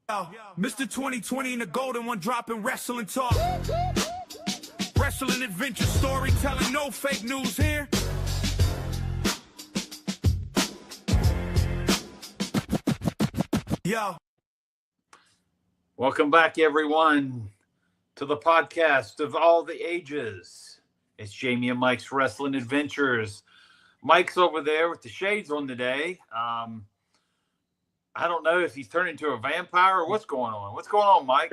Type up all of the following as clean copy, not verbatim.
Yo, Mr. 2020 and the Golden One dropping wrestling talk. Wrestling adventure storytelling, no fake news here. Yo. Welcome back, everyone, to the podcast of all the ages. It's Jamie and Mike's Wrestling Adventures. Mike's over there with the shades on today. I don't know if he's turned into a vampire or what's going on. What's going on, Mike?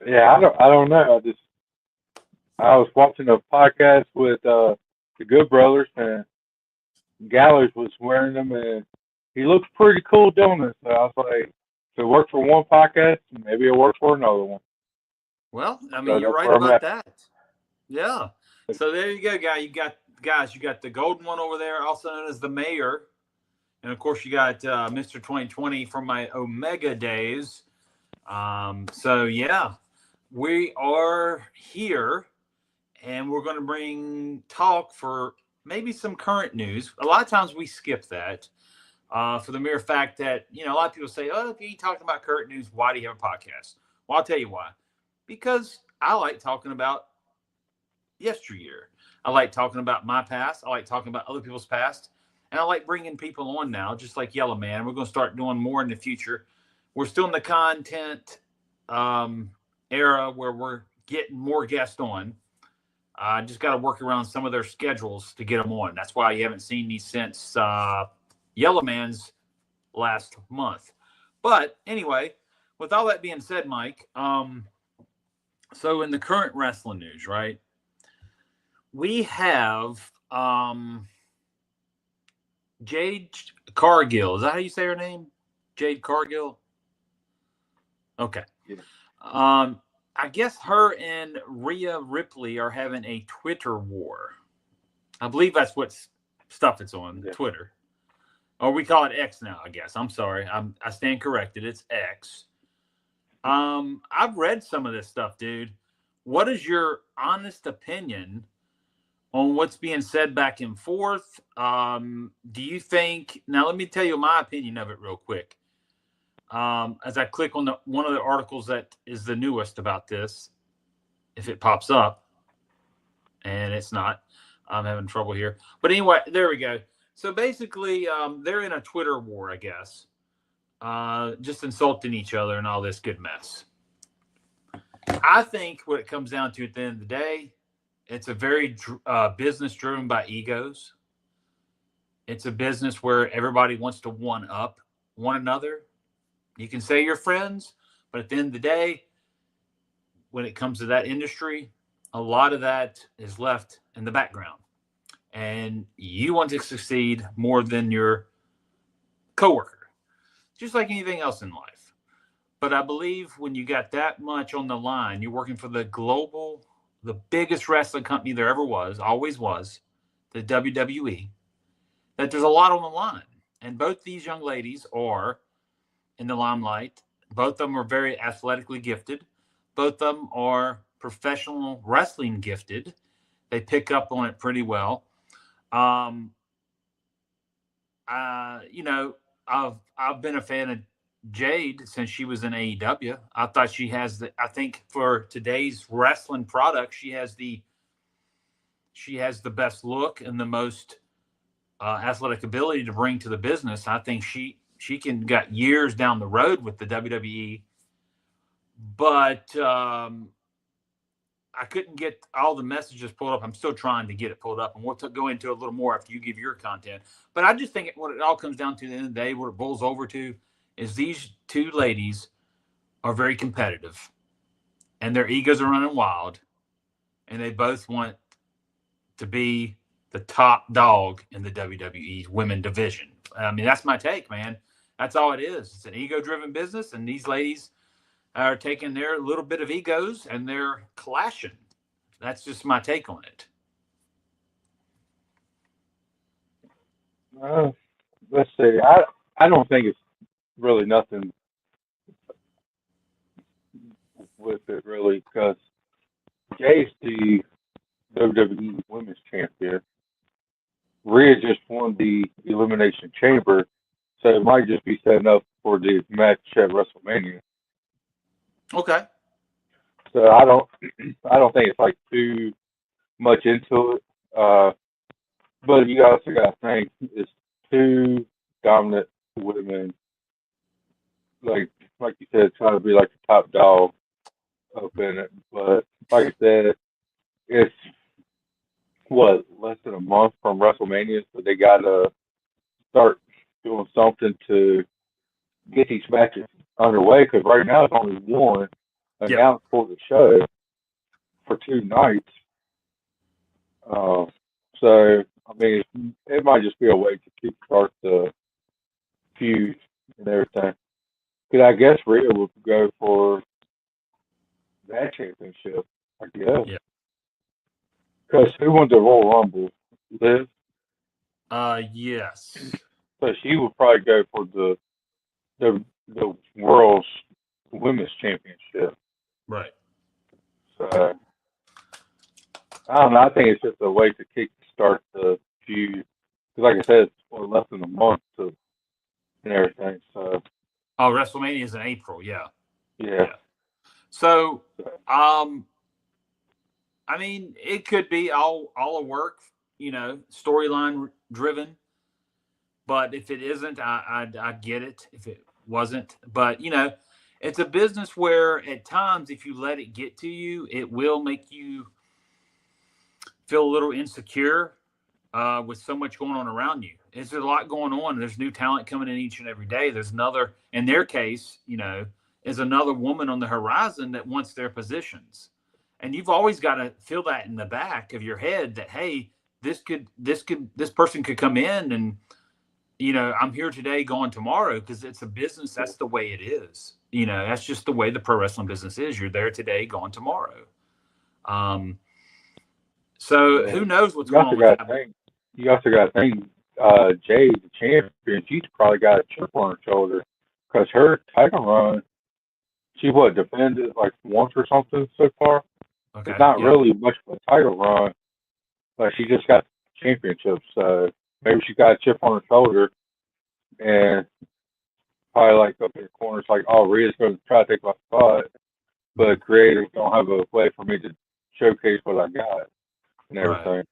Yeah, I don't know. I was watching a podcast with the Good Brothers, and Gallows was wearing them, and he looks pretty cool doing it. So I was like, if it worked for one podcast, maybe it'll work for another one. Well, I mean, you're right about that. Yeah. So there you go, guy. You got the Golden One over there, also known as the Mayor. And, of course, you got Mr. 2020 from my Omega days. So, yeah, we are here, and we're going to bring talk for maybe some current news. A lot of times we skip that for the mere fact that, a lot of people say, oh, if you talking about current news, why do you have a podcast? Well, I'll tell you why. Because I like talking about yesteryear. I like talking about my past. I like talking about other people's past. And I like bringing people on now, just like Yellow Man. We're going to start doing more in the future. We're still in the content era where we're getting more guests on. I just got to work around some of their schedules to get them on. That's why you haven't seen me since Yellow Man's last month. But anyway, with all that being said, Mike, so in the current wrestling news, right, we have Jade Cargill. Is that how you say her name? Jade Cargill? Okay. Yeah. I guess her and Rhea Ripley are having a Twitter war. I believe that's what stuff it's on, Twitter. Or we call it X now, I guess. I'm sorry. I stand corrected. It's X. I've read some of this stuff, dude. What is your honest opinion on what's being said back and forth? Do you think, now let me tell you my opinion of it real quick. As I click on one of the articles that is the newest about this, if it pops up, and it's not, I'm having trouble here. But anyway, there we go. So basically, they're in a Twitter war, I guess, just insulting each other and all this good mess. I think what it comes down to at the end of the day, it's a very business driven by egos. It's a business where everybody wants to one up one another. You can say you're friends, but at the end of the day, when it comes to that industry, a lot of that is left in the background. And you want to succeed more than your coworker, just like anything else in life. But I believe when you got that much on the line, you're working for the biggest wrestling company there ever was, always was, the WWE, that there's a lot on the line. And both these young ladies are in the limelight. Both of them are very athletically gifted. Both of them are professional wrestling gifted. They pick up on it pretty well. I've been a fan of Jade since she was in AEW. I thought she has I think for today's wrestling product, she has the best look and the most athletic ability to bring to the business. I think she can got years down the road with the WWE, but I couldn't get all the messages pulled up. I'm still trying to get it pulled up, and we'll go into a little more after you give your content. But I just think what it all comes down to at the end of the day, what it boils over to, is these two ladies are very competitive, and their egos are running wild, and they both want to be the top dog in the WWE women division. I mean, that's my take, man. That's all it is. It's an ego-driven business, and these ladies are taking their little bit of egos and they're clashing. That's just my take on it. Let's see. I don't think it's really nothing with it, really, because Jay's the WWE Women's Champion. Rhea just won the Elimination Chamber, so it might just be setting up for the match at WrestleMania. Okay. So I don't think it's like too much into it. But you also got to think it's two dominant women, like you said, trying to be like the top dog up in it. But like I said, it's what, less than a month from WrestleMania, so they got to start doing something to get these matches underway. Because right now it's only one announced for the show for 2 nights. So I mean, it might just be a way to kickstart the feud and everything. Because I guess Rhea would go for that championship. I guess. Yeah. Because who won the Royal Rumble? Liv. Yes. So she would probably go for the world's women's championship. Right. So I don't know. I think it's just a way to kickstart the feud. Because like I said, it's less than a month to and everything. So Oh, WrestleMania is in April. Yeah. yeah. So, I mean, it could be all a work, storyline driven. But if it isn't, I get it. If it wasn't, but it's a business where at times, if you let it get to you, it will make you feel a little insecure with so much going on around you. There's a lot going on. There's new talent coming in each and every day. There's another, in their case, is another woman on the horizon that wants their positions. And you've always got to feel that in the back of your head that, hey, this person could come in and, I'm here today, gone tomorrow, because it's a business. That's the way it is. That's just the way the pro wrestling business is. You're there today, gone tomorrow. So who knows what's going on with that? You also got to think, Jade, the champion, she's probably got a chip on her shoulder because her title run, she defended like once or something so far. Okay. It's not really much of a title run, but she just got the championship, so maybe she got a chip on her shoulder, and probably like up in the corner, it's like, oh, Rhea's going to try to take my spot, but creators don't have a way for me to showcase what I got and everything. Right.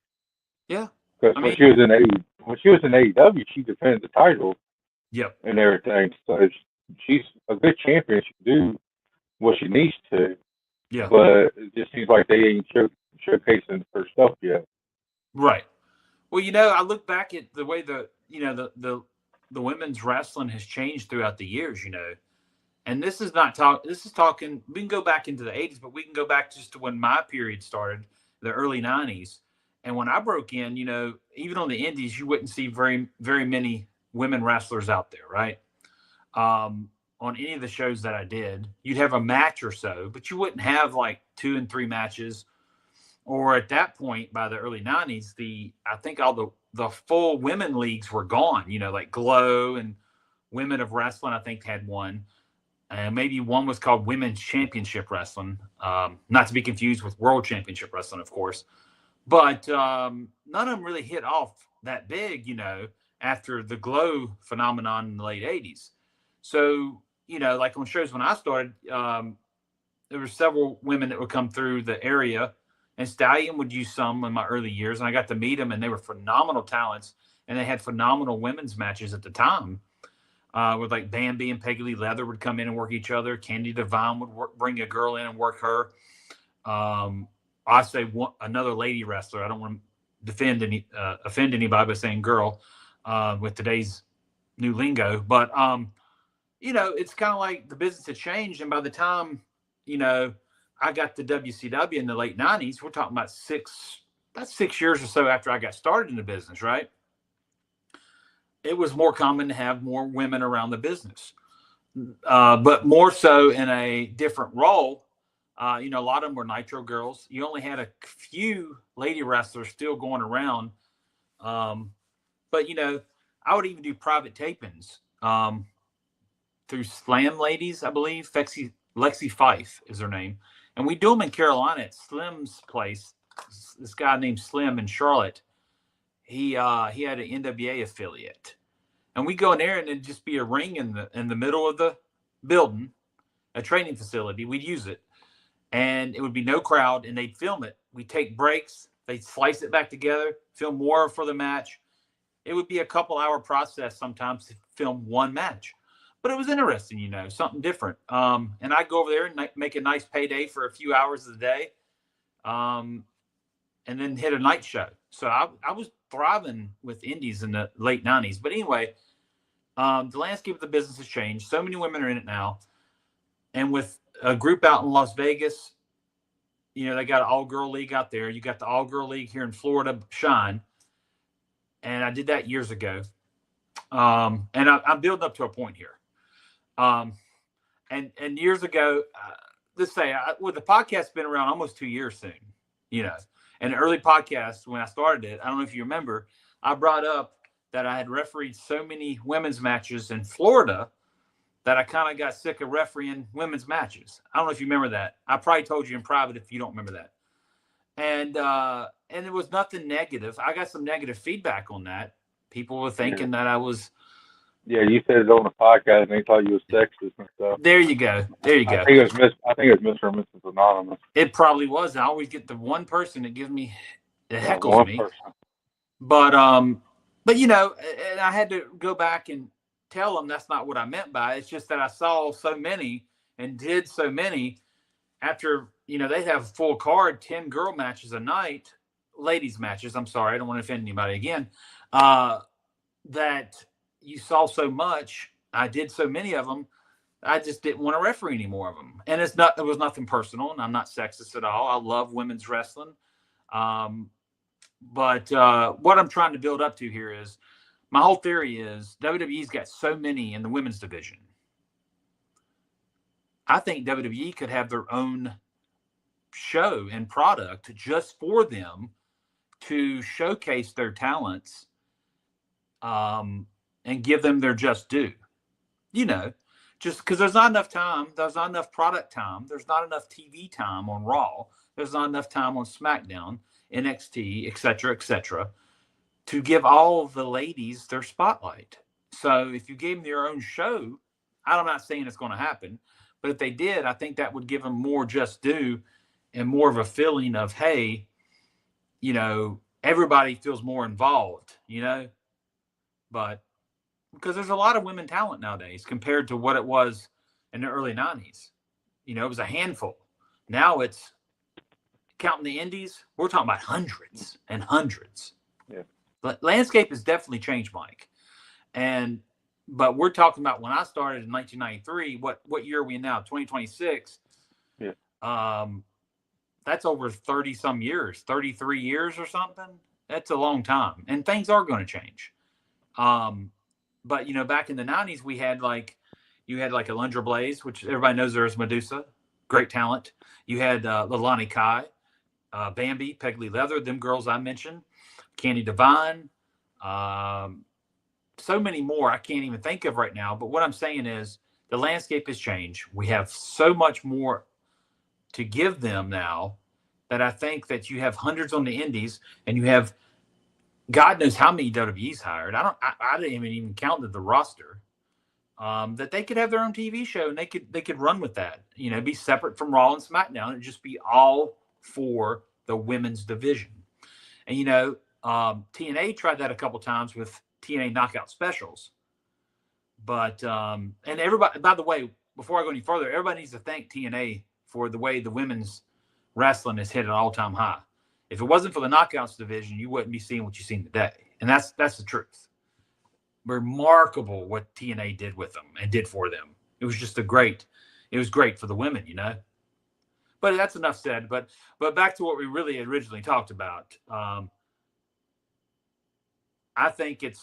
Yeah. Because when she was in AEW, she defended the title. Yep. And everything. So she's a good champion. She can do what she needs to. Yeah. But it just seems like they ain't showcasing her stuff yet. Right. Well, I look back at the way the women's wrestling has changed throughout the years, and this is talking, we can go back into the 80s, but we can go back just to when my period started, the early 90s. And when I broke in, even on the indies, you wouldn't see very, very many women wrestlers out there, right? On any of the shows that I did, you'd have a match or so, but you wouldn't have like 2 and 3 matches. Or at that point, by the early 90s, I think all the full women leagues were gone, like Glow and Women of Wrestling, I think had one. And maybe one was called Women's Championship Wrestling, not to be confused with World Championship Wrestling, of course. But none of them really hit off that big, after the Glow phenomenon in the late 80s. So, like on shows when I started, there were several women that would come through the area, and Stallion would use some in my early years, and I got to meet them, and they were phenomenal talents, and they had phenomenal women's matches at the time. With like Bambi and Peggy Lee Leather would come in and work each other. Candy Devine would bring a girl in and work her. I say another lady wrestler. I don't want to offend anybody by saying girl with today's new lingo, but it's kind of like the business had changed, and by the time I got to WCW in the late 90s, we're talking about 6 years or so after I got started in the business, right? It was more common to have more women around the business, but more so in a different role. A lot of them were Nitro girls. You only had a few lady wrestlers still going around. But, I would even do private tapings through Slam Ladies, I believe. Lexi Fife is her name. And we do them in Carolina at Slim's place. This guy named Slim in Charlotte, he had an NWA affiliate. And we go in there and it'd just be a ring in the middle of the building, a training facility. We'd use it. And it would be no crowd, and they'd film it. We'd take breaks. They'd slice it back together, film more for the match. It would be a couple-hour process sometimes to film one match. But it was interesting, you know, something different. And I'd go over there and make a nice payday for a few hours of the day, and then hit a night show. So I was thriving with indies in the late 90s. But anyway, the landscape of the business has changed. So many women are in it now. And with a group out in Las Vegas, you know, they got an all-girl league out there. You got the all-girl league here in Florida, Shine. And I did that years ago. And I'm building up to a point here. And years ago, let's say, well, the podcast's been around almost 2 years soon, you know. And the early podcast, when I started it, I don't know if you remember, I brought up that I had refereed so many women's matches in Florida that I kind of got sick of refereeing women's matches. I don't know if you remember that. I probably told you in private if you don't remember that. And it was nothing negative. I got some negative feedback on that. People were thinking that I was. Yeah, you said it on the podcast, and they thought you was sexist and stuff. There you go. There you go. I think it was Mr. and Mrs. Anonymous. It probably was. I always get the one person that gives me, that heckles One me. person. But you know, and I had to go back and tell them that's not what I meant by it. It's just that I saw so many and did so many after, you know, they have full card, 10 girl matches a night, ladies matches. I'm sorry. I don't want to offend anybody again. That you saw so much. I did so many of them. I just didn't want to referee any more of them. And it was nothing personal, and I'm not sexist at all. I love women's wrestling. But what I'm trying to build up to here is, my whole theory is WWE's got so many in the women's division. I think WWE could have their own show and product just for them to showcase their talents, and give them their just due. You know, just because there's not enough time, there's not enough product time, there's not enough TV time on Raw, there's not enough time on SmackDown, NXT, etc., to give all the ladies their spotlight. So if you gave them their own show, I'm not saying it's going to happen, but if they did, I think that would give them more just due and more of a feeling of, hey, you know, everybody feels more involved, you know. But because there's a lot of women talent nowadays compared to what it was in the early 90s. You know, it was a handful. Now it's, counting the indies, we're talking about hundreds and hundreds. Yeah. But landscape has definitely changed, Mike. But we're talking about when I started in 1993, what year are we in now? 2026. Yeah. That's over 30 some years, 33 years or something. That's a long time. And things are going to change. But you know, back in the 90s, you had Alundra Blaze, which everybody knows her as Medusa, great talent. You had Leilani Kai, Bambi, Peg Lee Leather, them girls I mentioned, Candy Devine, so many more I can't even think of right now. But what I'm saying is the landscape has changed. We have so much more to give them now that I think that you have hundreds on the indies, and you have God knows how many WWE's hired. I didn't even count the roster. That they could have their own TV show, and they could run with that. You know, be separate from Raw and SmackDown, and just be all for the women's division. And you know, TNA tried that a couple times with TNA Knockout Specials. But and everybody, by the way, before I go any further, everybody needs to thank TNA for the way the women's wrestling has hit an all-time high. If it wasn't for the Knockouts division, you wouldn't be seeing what you've seen today. And that's the truth. Remarkable what TNA did with them and did for them. It was just it was great for the women, you know. But that's enough said. But back to what we really originally talked about. I think it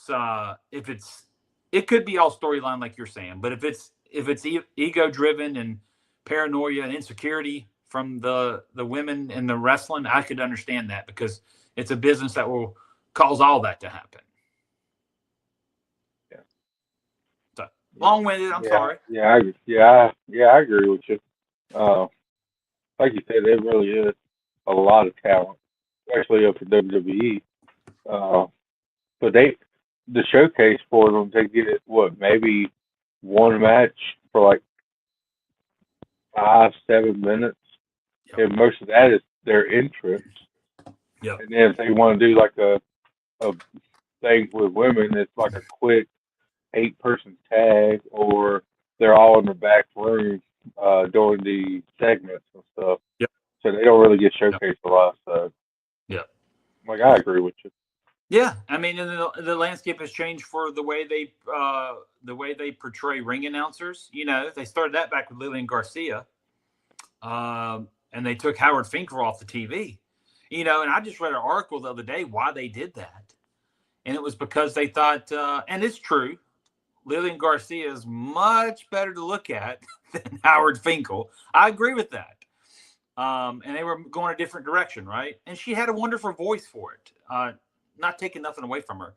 could be all storyline like you're saying, but if it's ego driven and paranoia and insecurity from the women in the wrestling, I could understand that, because it's a business that will cause all that to happen. Yeah. So long-winded. I'm sorry. Yeah, I agree with you. Like you said, there really is a lot of talent, especially up for WWE. But the showcase for them, they get it, maybe one match for like 5-7 minutes. Yep. And most of that is their entrance. Yep. And then if they want to do like a thing with women, it's like a quick 8-person tag, or they're all in the back room doing the segments and stuff. Yep. So they don't really get showcased a lot. So like, I agree with you. Yeah, I mean, and the landscape has changed for the way they portray ring announcers. You know, they started that back with Lillian Garcia, and they took Howard Finkel off the TV. You know, and I just read an article the other day why they did that, and it was because they thought, and it's true, Lillian Garcia is much better to look at than Howard Finkel. I agree with that. And they were going a different direction, right? And she had a wonderful voice for it. Not taking nothing away from her,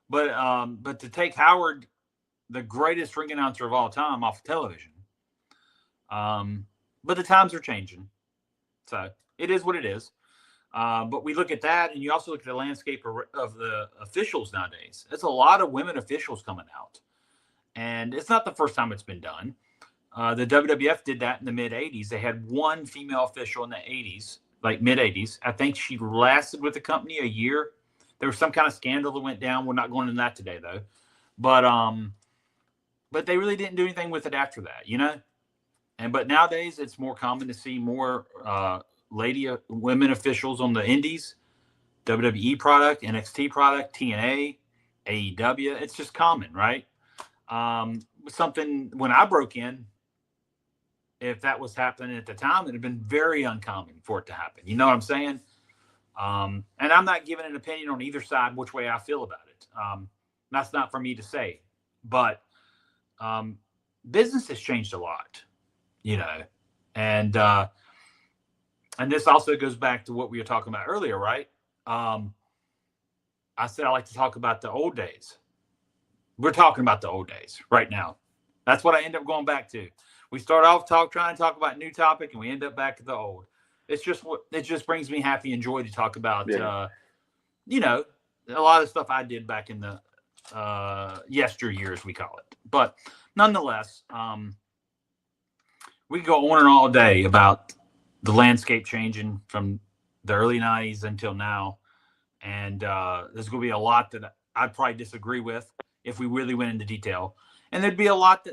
but to take Howard, the greatest ring announcer of all time, off of television. But the times are changing, so it is what it is. But we look at that, and you also look at the landscape of the officials nowadays. There's a lot of women officials coming out, and it's not the first time it's been done. The WWF did that in the mid 80s. They had one female official in the 80s, like mid 80s. I think she lasted with the company a year. There was some kind of scandal that went down. We're not going into that today, though. But they really didn't do anything with it after that, you know. But nowadays it's more common to see more women officials on the indies, WWE product, NXT product, TNA, AEW. It's just common, right? Something when I broke in, if that was happening at the time, it'd have been very uncommon for it to happen. You know what I'm saying? And I'm not giving an opinion on either side, which way I feel about it. That's not for me to say, but business has changed a lot, you know, and this also goes back to what we were talking about earlier, right? I said I like to talk about the old days. We're talking about the old days right now. That's what I end up going back to. We start off trying to talk about a new topic, and we end up back at the old. It's just it just brings me happy and joy to talk about, you know, a lot of stuff I did back in the yesteryears, we call it. But nonetheless, we can go on and all day about the landscape changing from the early 90s until now. And there's going to be a lot that I'd probably disagree with if we really went into detail. And there'd be a lot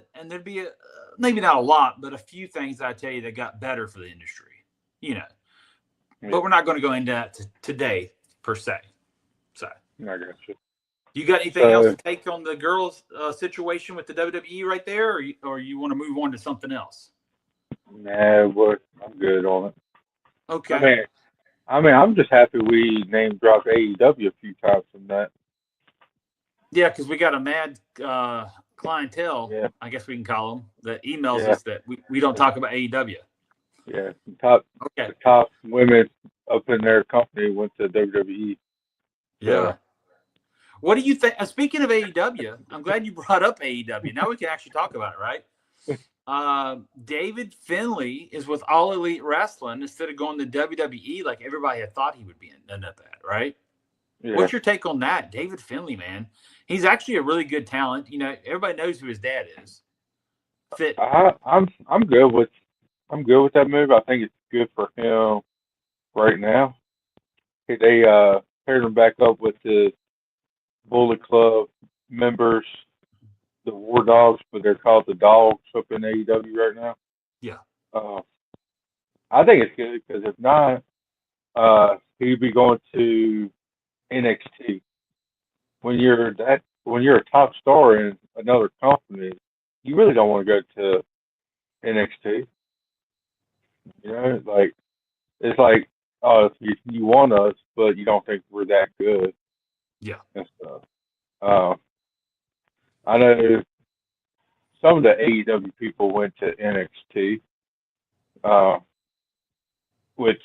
maybe not a lot, but a few things I tell you that got better for the industry, you know. Yeah. But we're not going to go into that today per se. So I got you. You got anything else to take on the girls' situation with the WWE right there, or you want to move on to something else? Nah, I'm good on it. Okay. I mean, I'm just happy we name dropped AEW a few times from that. Yeah, because we got a mad clientele, I guess we can call them, that emails us that we don't talk about AEW. Yeah, the top women up in their company went to WWE. Yeah. What do you think? Speaking of AEW, I'm glad you brought up AEW. Now we can actually talk about it, right? David Finlay is with All Elite Wrestling instead of going to WWE like everybody had thought he would be in that, right? Yeah. What's your take on that? David Finlay, man. He's actually a really good talent. You know, everybody knows who his dad is. I'm good with that move. I think it's good for him right now. They paired him back up with the Bullet Club members, the War Dogs, but they're called the Dogs up in AEW right now. Yeah. I think it's good because if not, he'd be going to NXT. When you're a top star in another company, you really don't want to go to NXT. You know, it's like, oh, you want us, but you don't think we're that good. Yeah. And stuff. I know some of the AEW people went to NXT, which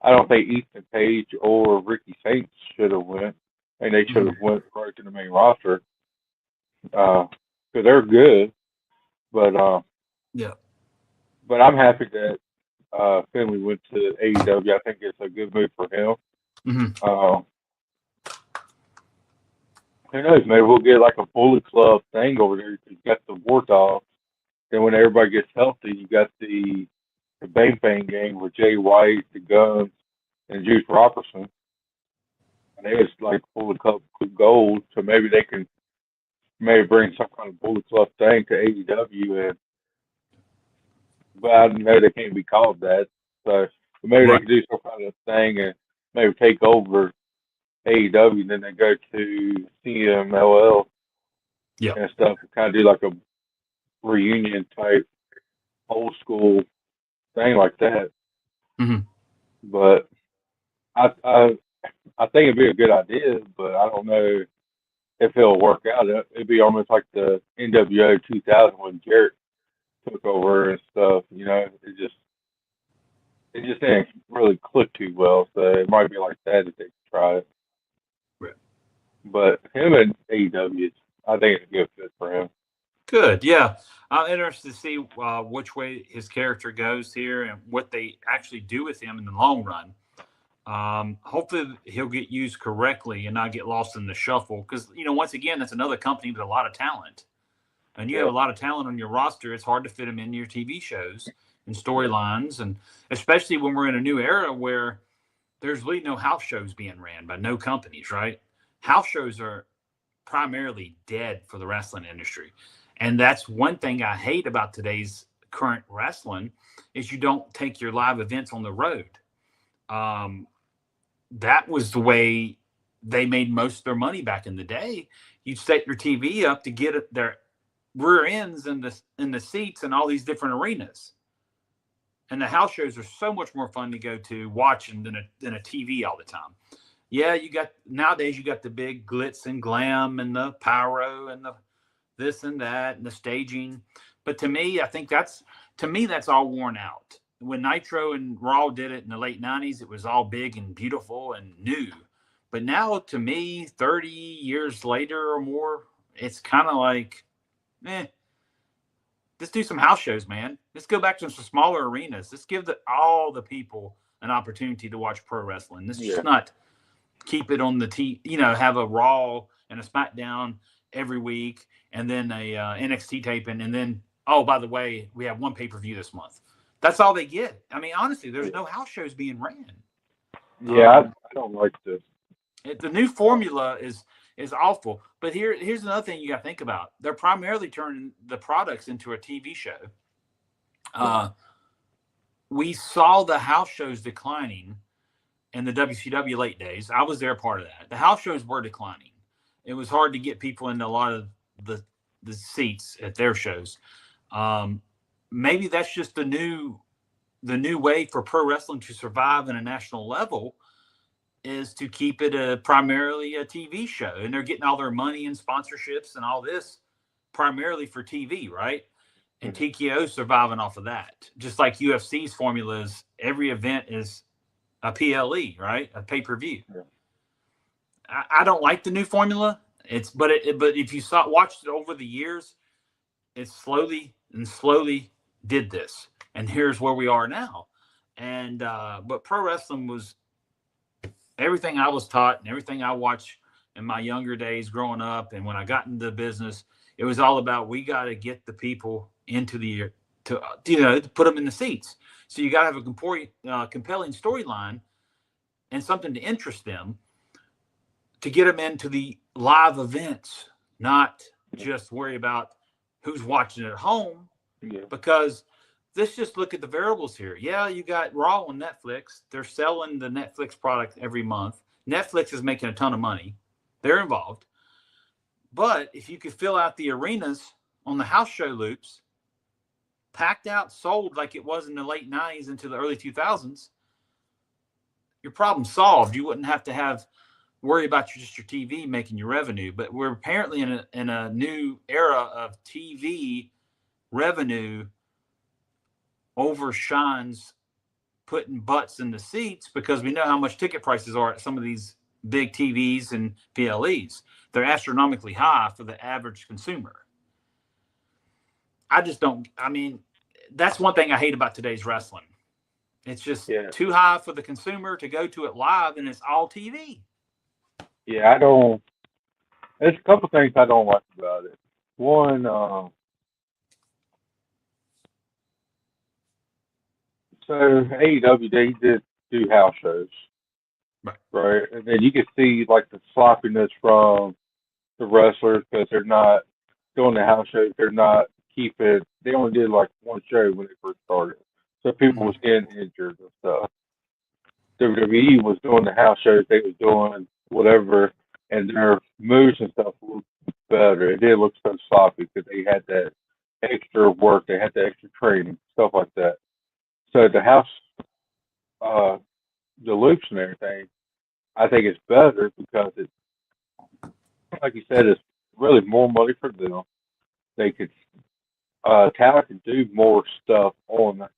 I don't think Ethan Page or Ricky Saints should have went. And they should have went right to the main roster because they're good. But but I'm happy that Finlay went to AEW. I think it's a good move for him. Mm-hmm. who knows? Maybe we'll get like a Bullet Club thing over there. You got the War Dogs. Then when everybody gets healthy, you got the Bang Bang gang with Jay White, the Guns, and Juice Robertson. And it's like Bullet Club Gold, so maybe they can maybe bring some kind of Bullet Club thing to AEW. And but I know they can't be called that. So but maybe they Right. can do some kind of thing and maybe take over AEW, and then they go to CMLL Yep. and stuff, and kind of do like a reunion type old school thing like that. Mhm. But I think it'd be a good idea, but I don't know if it'll work out. It'd be almost like the NWO 2000 when Jarrett took over and stuff. You know, it just didn't really click too well. So it might be like that if they try it. Right. But him and AEW, I think it's a good fit for him. Good. Yeah. I'm interested to see which way his character goes here and what they actually do with him in the long run. Hopefully he'll get used correctly and not get lost in the shuffle. Because, once again, that's another company with a lot of talent. And you have a lot of talent on your roster. It's hard to fit them into your TV shows and storylines. And especially when we're in a new era where there's really no house shows being ran by no companies, right? House shows are primarily dead for the wrestling industry. And that's one thing I hate about today's current wrestling is you don't take your live events on the road. That was the way they made most of their money back in the day. You'd set your TV up to get their rear ends in the seats in all these different arenas. And the house shows are so much more fun to go to watching than a TV all the time. Yeah, nowadays you got the big glitz and glam and the pyro and the this and that and the staging. But to me, I think that's all worn out. When Nitro and Raw did it in the late 90s, it was all big and beautiful and new. But now, to me, 30 years later or more, it's kind of like, let's do some house shows, man. Let's go back to some smaller arenas. Let's give all the people an opportunity to watch pro wrestling. Let's just not keep it on the have a Raw and a SmackDown every week and then a NXT taping. And then, oh, by the way, we have one pay-per-view this month. That's all they get. I mean, honestly, there's no house shows being ran. Yeah, I don't like this. The new formula is awful. But here's another thing you got to think about. They're primarily turning the products into a TV show. We saw the house shows declining in the WCW late days. I was there part of that. The house shows were declining. It was hard to get people into a lot of the seats at their shows. Maybe that's just the new way for pro wrestling to survive in a national level is to keep it primarily a TV show. And they're getting all their money and sponsorships and all this primarily for TV, right? And TKO's surviving off of that. Just like UFC's formula is every event is a PLE, right? A pay-per-view. Yeah. I don't like the new formula. But if you watched it over the years, it slowly did this. And here's where we are now. And but pro wrestling was everything I was taught and everything I watched in my younger days growing up. And when I got into the business, it was all about we got to get the people into to put them in the seats. So you got to have a compelling storyline and something to interest them to get them into the live events, not just worry about who's watching at home. Yeah. Because let's just look at the variables here. Yeah, you got Raw on Netflix. They're selling the Netflix product every month. Netflix is making a ton of money. They're involved. But if you could fill out the arenas on the house show loops, packed out, sold like it was in the late 90s into the early 2000s, your problem solved. You wouldn't have to worry about your TV making your revenue. But we're apparently in a new era of TV revenue overshines putting butts in the seats because we know how much ticket prices are at some of these big TVs and PLEs. They're astronomically high for the average consumer. That's one thing I hate about today's wrestling. It's just too high for the consumer to go to it live, and it's all TV. Yeah, There's a couple things I don't like about it. One, so AEW, they did do house shows, right? And then you can see like the sloppiness from the wrestlers because they're not doing the house shows. They're not keeping. They only did like one show when they first started, so people was getting injured and stuff. WWE was doing the house shows. They was doing whatever, and their moves and stuff looked better. It didn't look so sloppy because they had that extra work. They had the extra training, stuff like that. So the house, uh, the loops and everything, I think it's better because it's like you said, it's really more money for them. They could talent can do more stuff on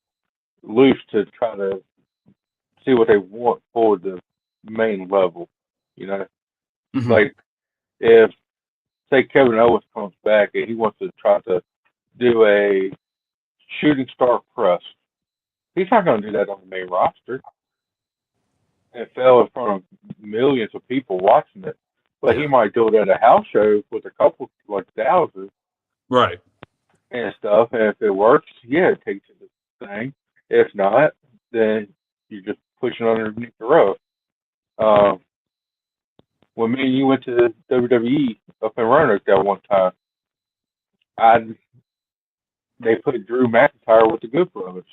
loose to try to see what they want for the main level. You know, like if say Kevin Owens comes back and he wants to try to do a shooting star press, he's not going to do that on the main roster. It fell in front of millions of people watching it, but he might do it at a house show with a couple like thousands, right, and stuff. And if it works, yeah, it takes it to the thing. If not, then you're just pushing underneath the rug. When me and you went to the WWE up in Roanoke that one time, they put Drew McIntyre with the Good Brothers.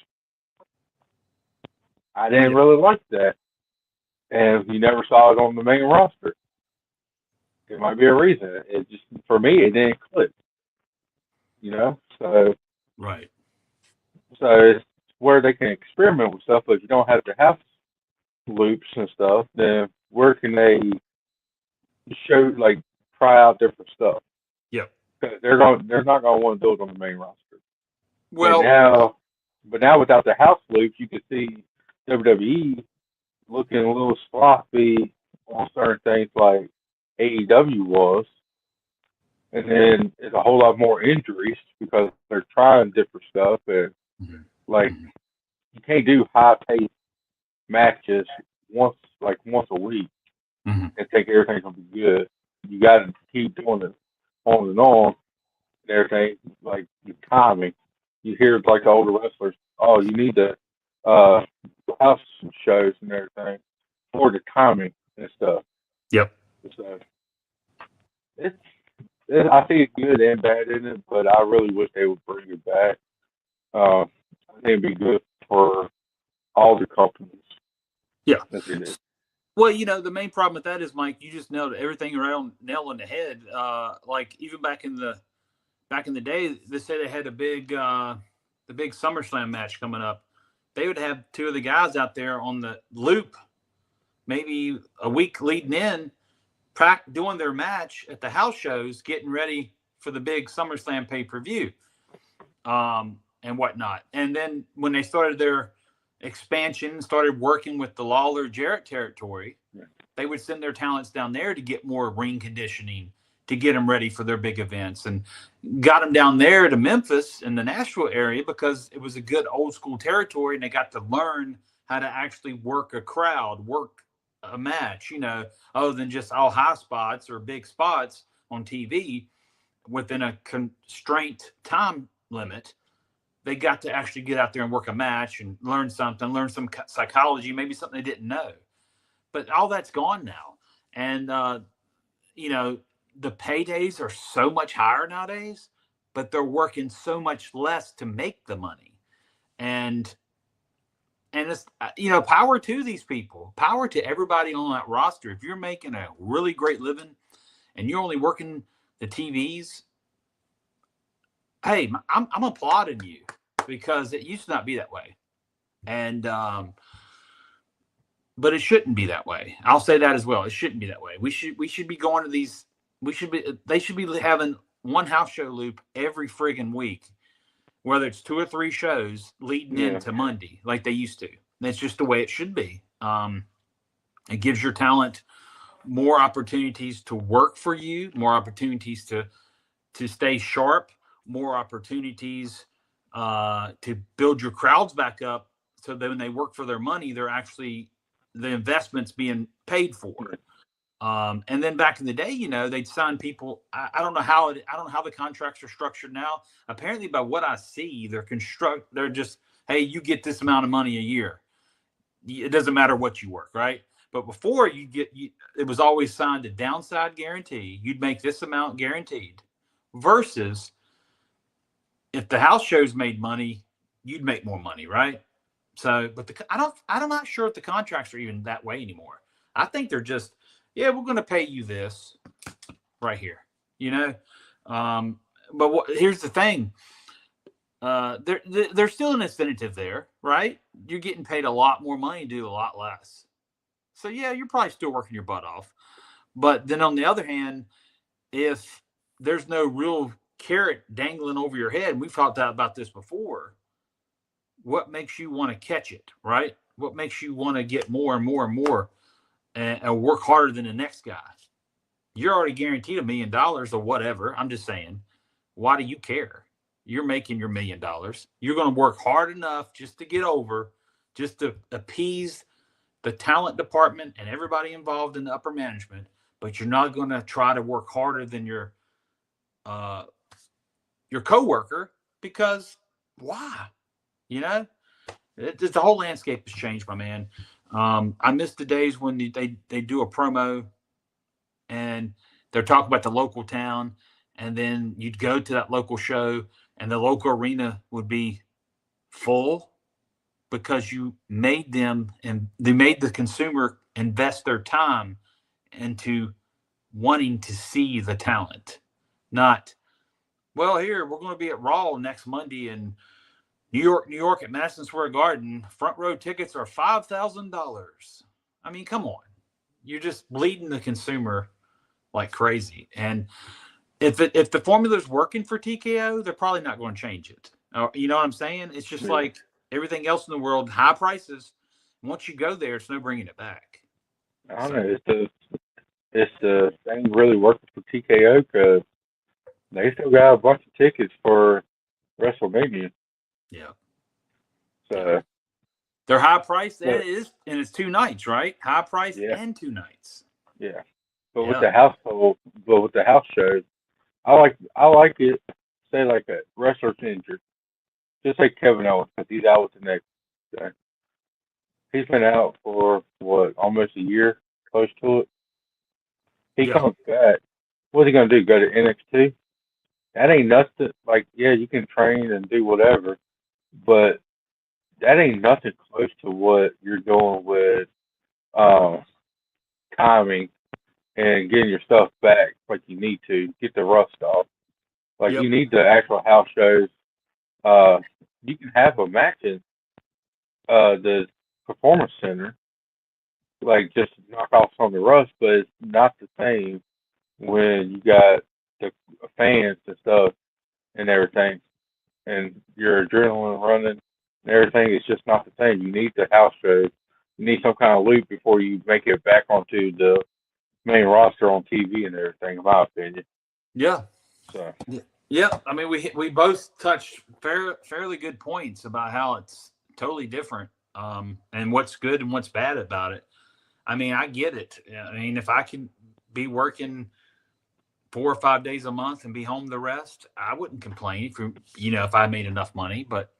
I didn't really like that, and you never saw it on the main roster. It might be a reason. It just for me, it didn't click. You know, so right. So it's where they can experiment with stuff, but if you don't have to have loops and stuff, then where can they show like try out different stuff? Yep. Because they're not gonna want to do it on the main roster. Well, but now without the house loops, you can see WWE looking a little sloppy on certain things like AEW was, and then it's a whole lot more injuries because they're trying different stuff and like you can't do high paced matches once a week and think everything's gonna be good. You got to keep doing it on and everything. Like the timing, you hear like the older wrestlers, oh, you need to house shows and everything for the timing and stuff. Yep. So I see it good and bad in it, but I really wish they would bring it back. I think it'd be good for all the companies. Yeah. Well, the main problem with that is, Mike, you just nailed everything right on nail on the head. Like even back in the day, they say they had the big SummerSlam match coming up. They would have two of the guys out there on the loop, maybe a week leading in, doing their match at the house shows, getting ready for the big SummerSlam pay-per-view, and whatnot. And then when they started their expansion, started working with the Lawler Jarrett territory, they would send their talents down there to get more ring conditioning, to get them ready for their big events, and got them down there to Memphis in the Nashville area because it was a good old school territory, and they got to learn how to actually work a crowd, work a match, other than just all high spots or big spots on TV within a constraint time limit. They got to actually get out there and work a match and learn some psychology, maybe something they didn't know. But all that's gone now. And, the paydays are so much higher nowadays, but they're working so much less to make the money. And it's, power to these people, power to everybody on that roster. If you're making a really great living and you're only working the TVs, hey, I'm applauding you, because it used to not be that way. And, but it shouldn't be that way. I'll say that as well. It shouldn't be that way. We should be going to these, they should be having one house show loop every friggin' week, whether it's 2 or 3 shows leading into Monday, like they used to. That's just the way it should be. It gives your talent more opportunities to work for you, more opportunities to stay sharp, more opportunities to build your crowds back up, so that when they work for their money, they're actually, the investment's being paid for. And then back in the day, they'd sign people. I don't know how the contracts are structured now. Apparently, by what I see, they're just, hey, you get this amount of money a year. It doesn't matter what you work, right? But before it was always signed a downside guarantee. You'd make this amount guaranteed, versus if the house shows made money, you'd make more money, right? So, but I'm not sure if the contracts are even that way anymore. I think they're just, yeah, we're going to pay you this right here, But here's the thing. There's still an incentive there, right? You're getting paid a lot more money to do a lot less. So yeah, you're probably still working your butt off. But then on the other hand, if there's no real carrot dangling over your head, and we've talked about this before, what makes you want to catch it, right? What makes you want to get more and more and more and work harder than the next guy? You're already guaranteed $1 million or whatever. I'm just saying, why do you care? You're making your $1 million. You're going to work hard enough just to get over, just to appease the talent department and everybody involved in the upper management, but you're not going to try to work harder than your coworker, because why? The whole landscape has changed, my man. I miss the days when they do a promo and they're talking about the local town, and then you'd go to that local show and the local arena would be full because you made them, and they made the consumer invest their time into wanting to see the talent. Not, well, here, we're going to be at Raw next Monday in New York at Madison Square Garden. Front row tickets are $5,000. I mean, come on. You're just bleeding the consumer like crazy. And if the formula is working for TKO, they're probably not going to change it. You know what I'm saying? It's just like everything else in the world, high prices. Once you go there, it's no bringing it back. I don't know. It's the thing really working for TKO, because they still got a bunch of tickets for WrestleMania. Yeah. So they're high priced, and it's 2 nights, right? High price and 2 nights. Yeah. But with the house shows, I like it. Say like a wrestler's injured, just like Kevin Owens, because he's out with the next day. He's been out for almost a year, close to it. He comes back. What's he gonna do? Go to NXT? That ain't nothing. Like, yeah, you can train and do whatever, but that ain't nothing close to what you're doing with timing and getting your stuff back like you need to get the rust off. Like, you need the actual house shows. You can have a match in the Performance Center, like, just to knock off some of the rust, but it's not the same when you got the fans and stuff and everything, and your adrenaline running and everything. It's just not the same. You need the house shows. You need some kind of loop before you make it back onto the main roster on TV and everything, in my opinion. Yeah. So. Yeah. I mean, we both touched fairly good points about how it's totally different, and what's good and what's bad about it. I mean, I get it. I mean, if I can be working 4 or 5 days a month and be home the rest, I wouldn't complain if I made enough money. But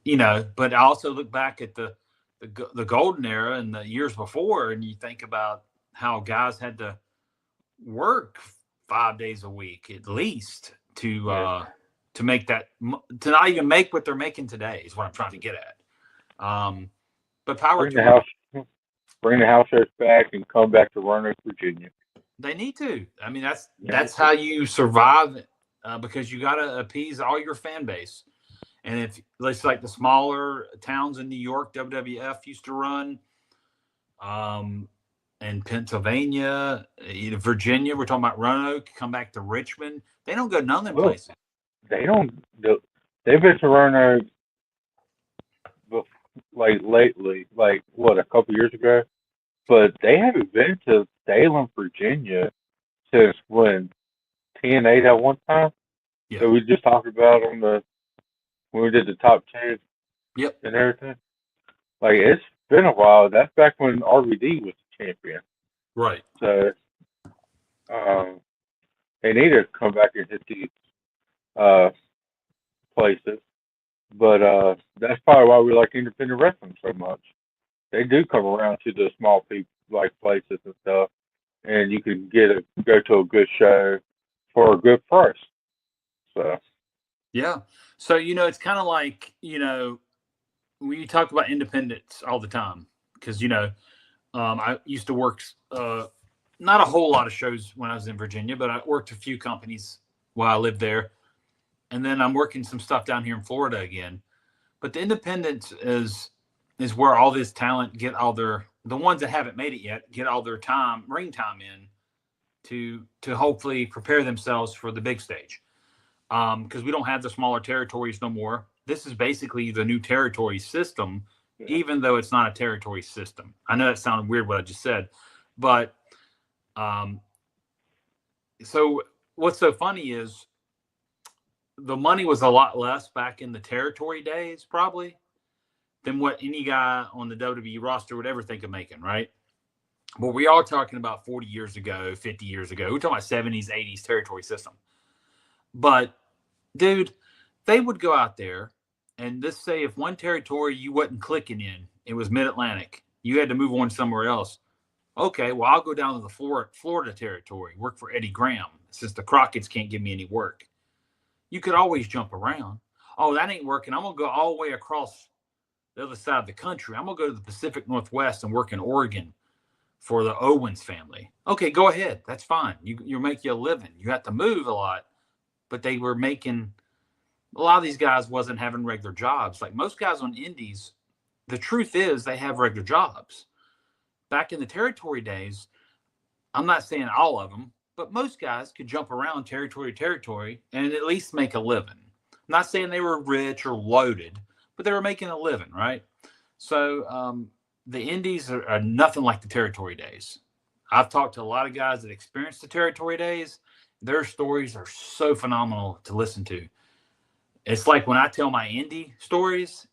but I also look back at the golden era and the years before, and you think about how guys had to work 5 days a week at least to make that, to not even make what they're making today is what I'm trying to get at. But power bring the house shows back and come back to Roanoke, Virginia. They need to. I mean, that's how you survive, because you got to appease all your fan base. And if let's like the smaller towns in New York, WWF used to run, and Pennsylvania, Virginia, we're talking about Roanoke, come back to Richmond. They don't go none of them places. They don't. They've been to Roanoke, like lately, like a couple years ago, but they haven't been to Salem, Virginia, since when TNA that one time. Yeah. So we just talked about when we did the top 10. Yep. And everything. Like, it's been a while. That's back when RVD was the champion. Right. So they need to come back and hit these uh, places. But that's probably why we like independent wrestling so much. They do come around to the small people like places and stuff, and you can go to a good show for a good price. So Yeah. So, it's kind of like, we talk about independence all the time because, I used to work not a whole lot of shows when I was in Virginia, but I worked a few companies while I lived there. And then I'm working some stuff down here in Florida again. But the independence is where all this talent get all the ones that haven't made it yet, get all their ring time in to hopefully prepare themselves for the big stage. Because we don't have the smaller territories no more. This is basically the new territory system, even though it's not a territory system. I know that sounded weird what I just said, but so what's so funny is the money was a lot less back in the territory days, probably, than what any guy on the WWE roster would ever think of making, right? But we are talking about 40 years ago, 50 years ago. We're talking about 70s, 80s territory system. But, dude, they would go out there and let's say if one territory you wasn't clicking in, it was Mid-Atlantic. You had to move on somewhere else. Okay, well, I'll go down to the Florida territory, work for Eddie Graham, since the Crockett's can't give me any work. You could always jump around. Oh, that ain't working. I'm going to go all the way across the other side of the country. I'm going to go to the Pacific Northwest and work in Oregon for the Owens family. Okay, go ahead. That's fine. You make you a living. You have to move a lot, but they were making a lot of these guys wasn't having regular jobs. Like most guys on indies, the truth is they have regular jobs. Back in the territory days, I'm not saying all of them, but most guys could jump around territory to territory and at least make a living. I'm not saying they were rich or loaded, but they were making a living, right? So the indies are nothing like the territory days. I've talked to a lot of guys that experienced the territory days. Their stories are so phenomenal to listen to. It's like when I tell my indie stories,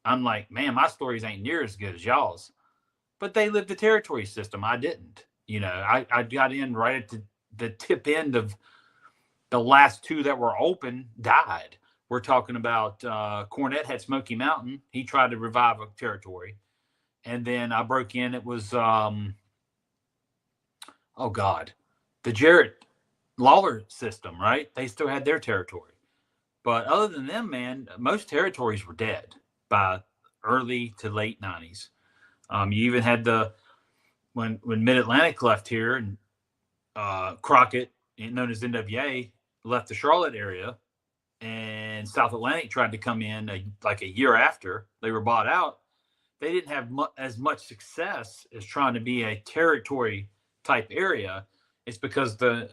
I'm like, man, my stories ain't near as good as y'all's. But they lived the territory system. I didn't. I got in right at the tip end of the last two that were open died. We're talking about Cornette had Smoky Mountain. He tried to revive a territory. And then I broke in. It was, the Jarrett Lawler system, right? They still had their territory. But other than them, man, most territories were dead by early to late 90s. You even had when Mid-Atlantic left here and Crockett, known as NWA, left the Charlotte area, and South Atlantic tried to come in like a year after they were bought out. They didn't have as much success as trying to be a territory type area. It's because that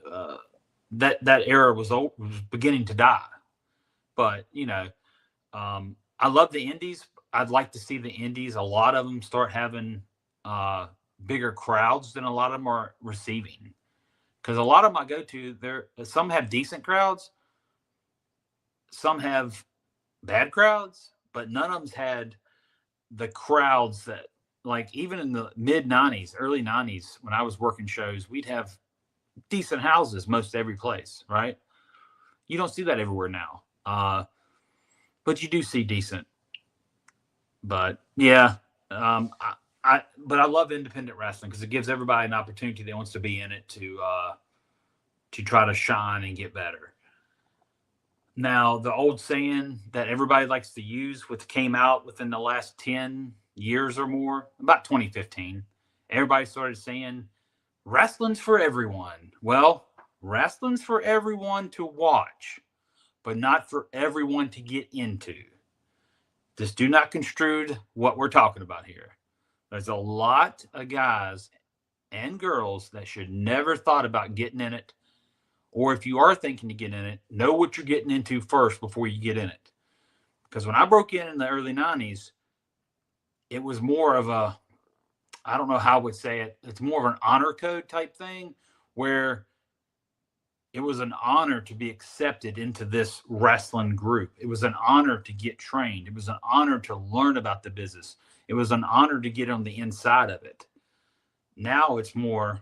era was beginning to die. But I love the indies. I'd like to see the indies. A lot of them start having bigger crowds than a lot of them are receiving. Because a lot of them I go to, some have decent crowds, some have bad crowds, but none of them's had the crowds that, like, even in the mid 90s, early 90s, when I was working shows, we'd have decent houses most every place, right? You don't see that everywhere now. But you do see decent. But yeah, but I love independent wrestling because it gives everybody an opportunity that wants to be in it to try to shine and get better. Now, the old saying that everybody likes to use, which came out within the last 10 years or more, about 2015, everybody started saying, wrestling's for everyone. Well, wrestling's for everyone to watch, but not for everyone to get into. Just do not construe what we're talking about here. There's a lot of guys and girls that should never thought about getting in it. Or if you are thinking to get in it, know what you're getting into first before you get in it. Because when I broke in the early 90s, it was more of a, I don't know how I would say it, it's more of an honor code type thing where it was an honor to be accepted into this wrestling group. It was an honor to get trained. It was an honor to learn about the business. It was an honor to get on the inside of it. Now it's more,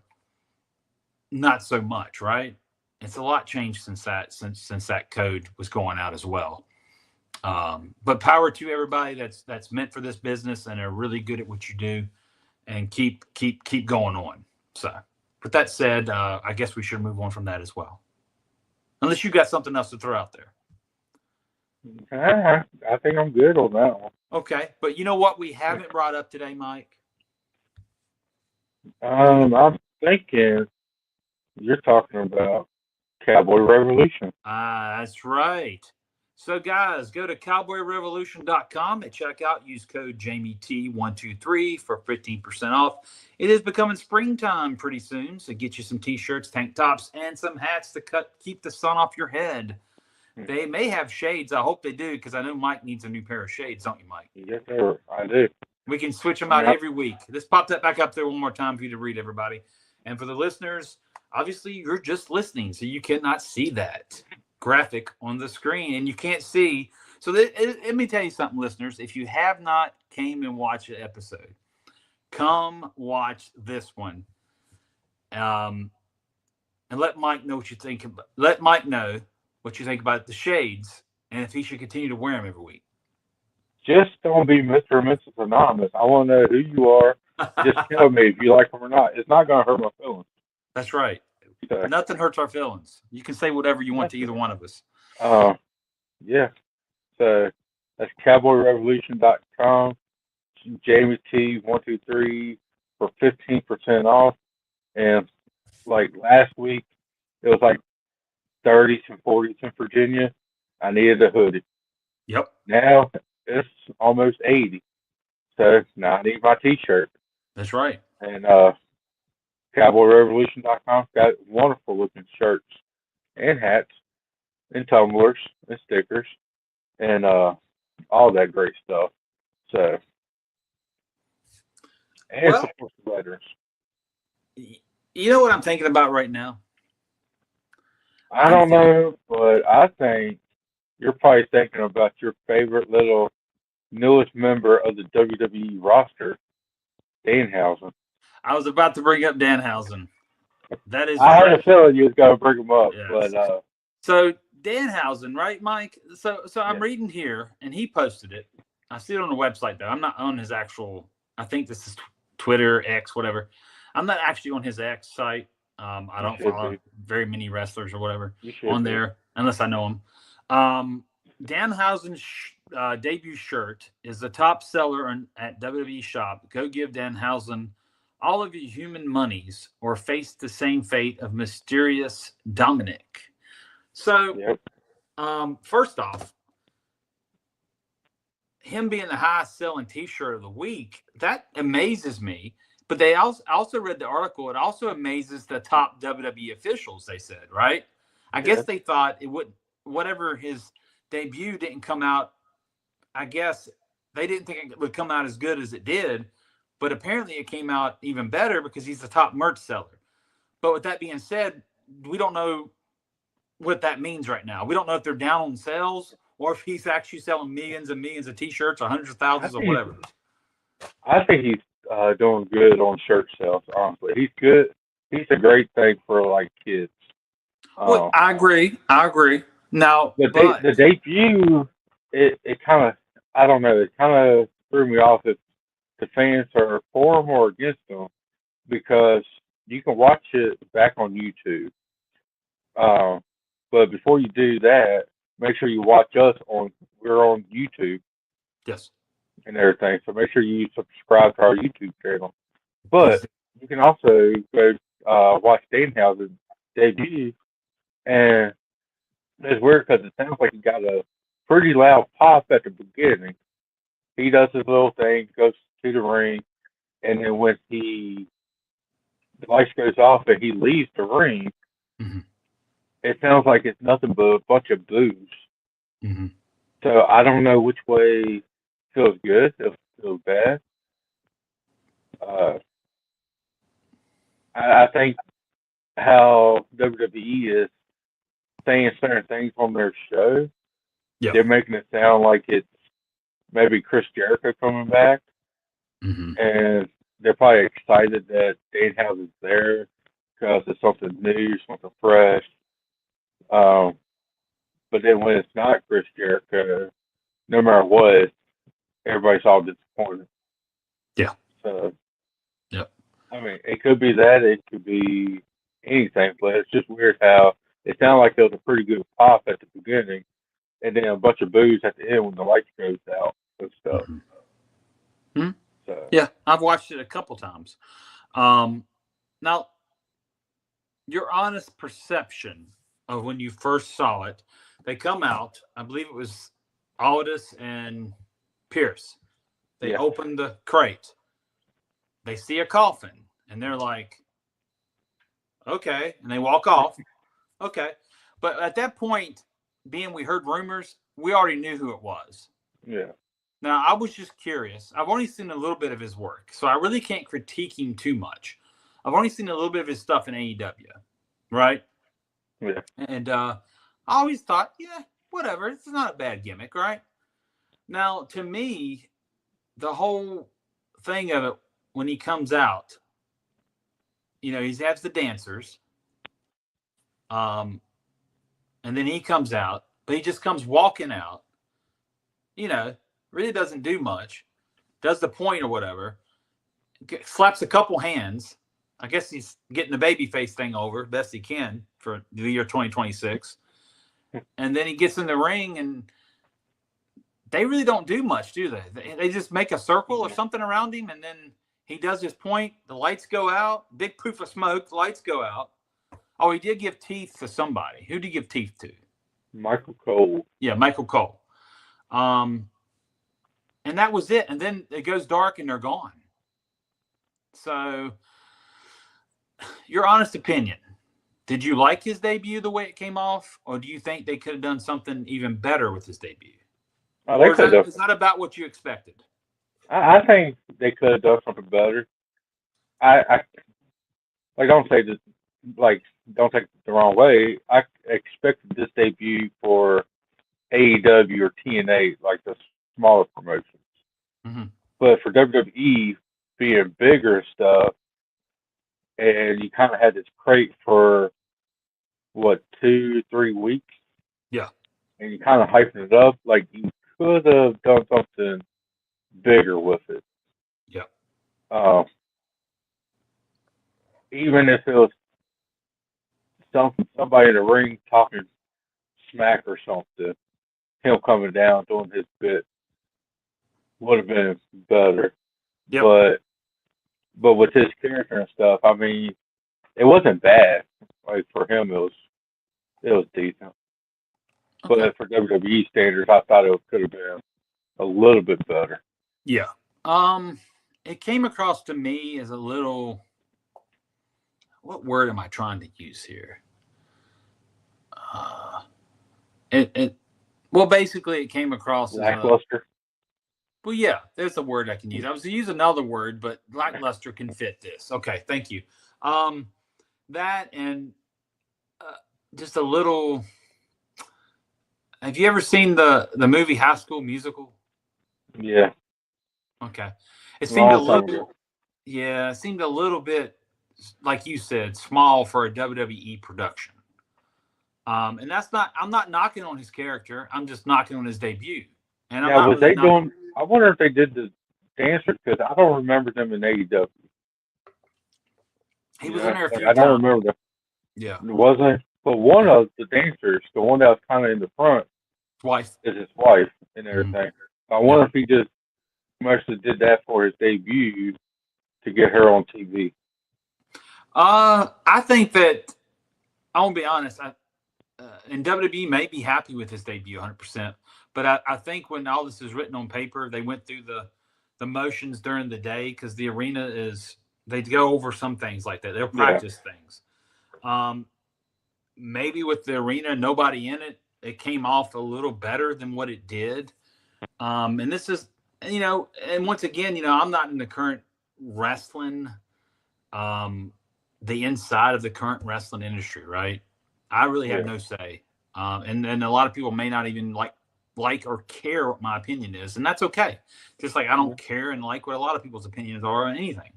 not so much, right? It's a lot changed since that code was going out as well. But power to everybody that's meant for this business and are really good at what you do, and keep going on. So, with that said, I guess we should move on from that as well. Unless you got something else to throw out there. I think I'm good on that one. Okay, but you know what we haven't brought up today, Mike? I'm thinking you're talking about Cowboy Revolution. That's right. So, guys, go to cowboyrevolution.com and check out. Use code JamieT123 for 15% off. It is becoming springtime pretty soon, so get you some T-shirts, tank tops, and some hats to keep the sun off your head. They may have shades. I hope they do, because I know Mike needs a new pair of shades, don't you, Mike? Yes, sir. I do. We can switch them out every week. Let's pop that back up there one more time for you to read, everybody. And for the listeners, obviously, you're just listening, so you cannot see that graphic on the screen, and you can't see. So let me tell you something, listeners. If you have not came and watched an episode, come watch this one, and let Mike know what you think. Let Mike know what you think about the shades, and if he should continue to wear them every week. Just don't be Mr. or Mrs. Anonymous. I want to know who you are. Just tell me if you like them or not. It's not going to hurt my feelings. That's right. So, nothing hurts our feelings. You can say whatever you want to either one of us. Yeah. So that's cowboyrevolution.com. JamieT123 for 15% off. And like last week, it was like 30s and 40s in Virginia. I needed a hoodie. Yep. Now it's almost 80. So now I need my T-shirt. That's right. And cowboyrevolution.com got wonderful looking shirts and hats and tumblers and stickers and all that great stuff. So, and support the veterans. You know what I'm thinking about right now? I don't know, but I think you're probably thinking about your favorite little newest member of the WWE roster, Danhausen. I was about to bring up Danhausen. That is. I had a feeling you was going to bring him up, yes. But so Danhausen, right, Mike? So I'm reading here, and he posted it. I see it on the website though. I'm not on his actual. I think this is Twitter, X, whatever. I'm not actually on his X site. I don't follow very many wrestlers or whatever on there unless I know them. Danhausen's debut shirt is the top seller at WWE Shop. Go give Danhausen all of your human monies or face the same fate of mysterious Dominic. So, first off, him being the highest selling T-shirt of the week, that amazes me. But they also read the article. It also amazes the top WWE officials, they said, right? I guess they thought it would, whatever his debut didn't come out, I guess they didn't think it would come out as good as it did. But apparently it came out even better because he's the top merch seller. But with that being said, we don't know what that means right now. We don't know if they're down on sales or if he's actually selling millions and millions of T-shirts or hundreds of thousands or whatever. I think he's doing good on shirt sales, honestly. He's good. He's a great thing for, like, kids. Well, I agree. Now, the debut, it kind of, I don't know, it kind of threw me off if the fans are for him or against him, because you can watch it back on YouTube. But before you do that, make sure you watch us we're on YouTube. Yes. And everything. So make sure you subscribe to our YouTube channel. But you can also go watch Danhausen's debut. And it's weird because it sounds like he got a pretty loud pop at the beginning. He does his little thing, goes to the ring, and then when the lights goes off and he leaves the ring, it sounds like it's nothing but a bunch of boos. So I don't know which way feels good, it feels bad. I think how WWE is saying certain things on their show, they're making it sound like it's maybe Chris Jericho coming back, and they're probably excited that Danhausen's there because it's something new, something fresh. But then when it's not Chris Jericho, no matter what, everybody's all disappointed. Yeah. So, Yep. I mean, it could be that, it could be anything, but it's just weird how it sounded like there was a pretty good pop at the beginning, and then a bunch of boos at the end when the lights goes out and stuff. Mm-hmm. So, Yeah, I've watched it a couple times. Now, your honest perception of when you first saw it, they come out, I believe it was Aldis and Pierce. They open the crate. They see a coffin, and they're like, okay. And they walk off. Okay. But at that point, being we heard rumors, we already knew who it was. yeah. Now, I was just curious. I've only seen a little bit of his work, so I really can't critique him too much. I've only seen a little bit of his stuff in AEW, right? Yeah. And I always thought, yeah, whatever. It's not a bad gimmick, right? Now, to me, the whole thing of it, when he comes out, he has the dancers. And then he comes out, but he just comes walking out, really doesn't do much, does the point or whatever, slaps a couple hands. I guess he's getting the babyface thing over best he can for the year 2026. And then he gets in the ring, and they really don't do much, do they? They just make a circle or something around him, and then he does his point. The lights go out. Big poof of smoke. The lights go out. Oh, he did give teeth to somebody. Who did he give teeth to? Michael Cole. Yeah, Michael Cole. And that was it. And then it goes dark and they're gone. So, your honest opinion, did you like his debut the way it came off? Or do you think they could have done something even better with his debut? Or is that about what you expected? I think they could have done something better. I don't say this, don't take it the wrong way. I expected this debut for AEW or TNA, like the smaller promotions. Mm-hmm. But for WWE being bigger stuff, and you kind of had this crate for, 2-3 weeks? Yeah. And you kind of hyping it up, like you could have done something bigger with it. Yeah. Even if it was somebody in the ring talking smack or something, him coming down doing his bit would have been better. Yep. But with his character and stuff, I mean, it wasn't bad. Like for him, it was decent. Okay. But for WWE standards, I thought it could have been a little bit better. Yeah. It came across to me as a little. What word am I trying to use here? Basically, it came across lackluster. Well, yeah, there's a word I can use. I was going to use another word, but lackluster can fit this. Okay, thank you. That and just a little. Have you ever seen the movie High School Musical? Yeah. Okay. It seemed a little. Yeah, it seemed a little bit, like you said, small for a WWE production. And that's not. I'm not knocking on his character. I'm just knocking on his debut. And yeah, was they doing? I wonder if they did the dancers because I don't remember them in AEW. He was in there a few times. I don't remember them. Yeah. Wasn't. But one of the dancers, the one that was kind of in the front, is his wife and everything. Mm-hmm. I wonder if he just mostly did that for his debut to get her on TV. I think that I won't be honest. And WWE may be happy with his debut 100%, but I think when all this is written on paper, they went through the motions during the day because the arena they go over some things like that. They'll practice things. Maybe with the arena, nobody in it, it came off a little better than what it did. And this is, and once again, I'm not in the current wrestling, the inside of the current wrestling industry, right? I really have no say. And a lot of people may not even like or care what my opinion is. And that's okay. Just like I don't care and like what a lot of people's opinions are on anything.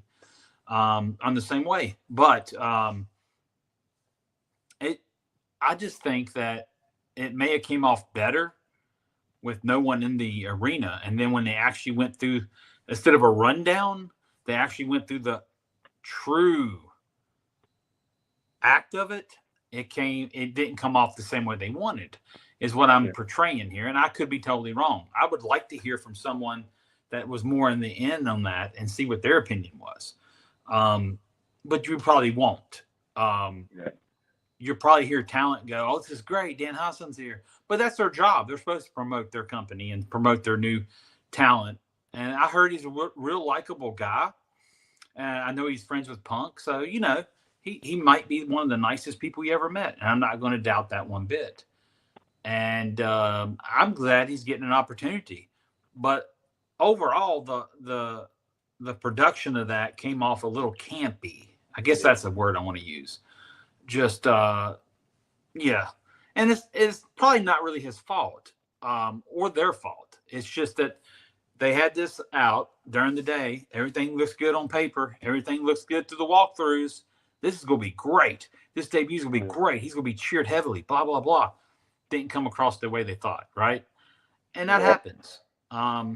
I'm the same way. But I just think that it may have came off better with no one in the arena. And then when they actually went through, instead of a rundown, they actually went through the true act of it. It didn't come off the same way they wanted, is what I'm portraying here. And I could be totally wrong. I would like to hear from someone that was more in the end on that and see what their opinion was. But you probably won't. You'll probably hear talent go, "Oh, this is great. Dan Hassan's here." But that's their job. They're supposed to promote their company and promote their new talent. And I heard he's a real likable guy. And I know he's friends with Punk. So, you know, he might be one of the nicest people you ever met. And I'm not going to doubt that one bit. And I'm glad he's getting an opportunity. But overall, the production of that came off a little campy. I guess that's the word I want to use. Just, yeah. And it's probably not really his fault or their fault. It's just that they had this out during the day. Everything looks good on paper. Everything looks good through the walkthroughs. This is going to be great. This debut is going to be great. He's going to be cheered heavily, blah, blah, blah. Didn't come across the way they thought, right? And that happens. I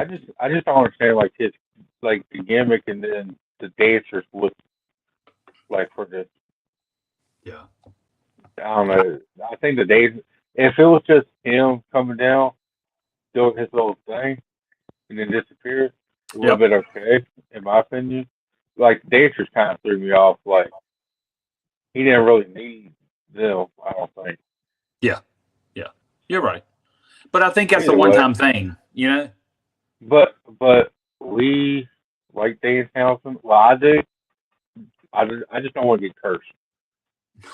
just don't understand like the gimmick and then the dancers look like for this. Yeah. I don't know. I think the days, if it was just him coming down, doing his little thing, and then disappear, a little bit okay, in my opinion. Like, the dancers kind of threw me off. Like, he didn't really need them, I don't think. Yeah. Yeah. You're right. But I think that's a one-time thing, you know? But we like Dan Townsend. Well, I do. I just don't want to get cursed.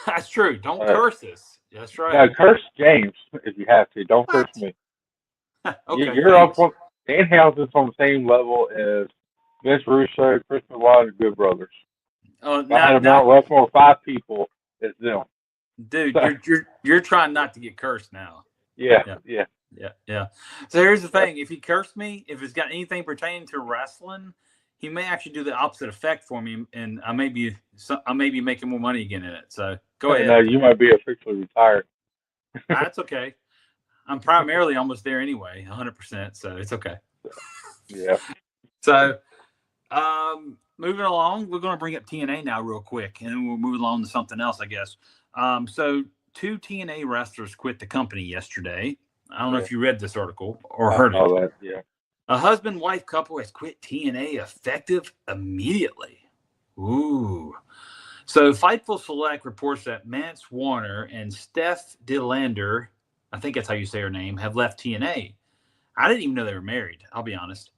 That's true. Don't curse us. That's right. No, curse James if you have to. Don't curse me. Okay, you're up on Dan Townsend's on the same level as Vince Russo, Chris Benoit, and Good Brothers. Oh, I had Mount Rushmore 5 people. It's them. Dude, you're trying not to get cursed now. Yeah. So here's the thing: if he cursed me, if it's got anything pertaining to wrestling, he may actually do the opposite effect for me, and I may be making more money again in it. So go ahead. No, you might be officially retired. That's okay. I'm primarily almost there anyway, 100%. So it's okay. Yeah. So, moving along, we're going to bring up TNA now real quick, and then we'll move along to something else, I guess. So 2 TNA wrestlers quit the company yesterday. I don't know if you read this article or heard it. Yeah. A husband-wife couple has quit TNA effective immediately. Ooh. So Fightful Select reports that Mance Warner and Steph DeLander, I think that's how you say her name, have left TNA. I didn't even know they were married, I'll be honest,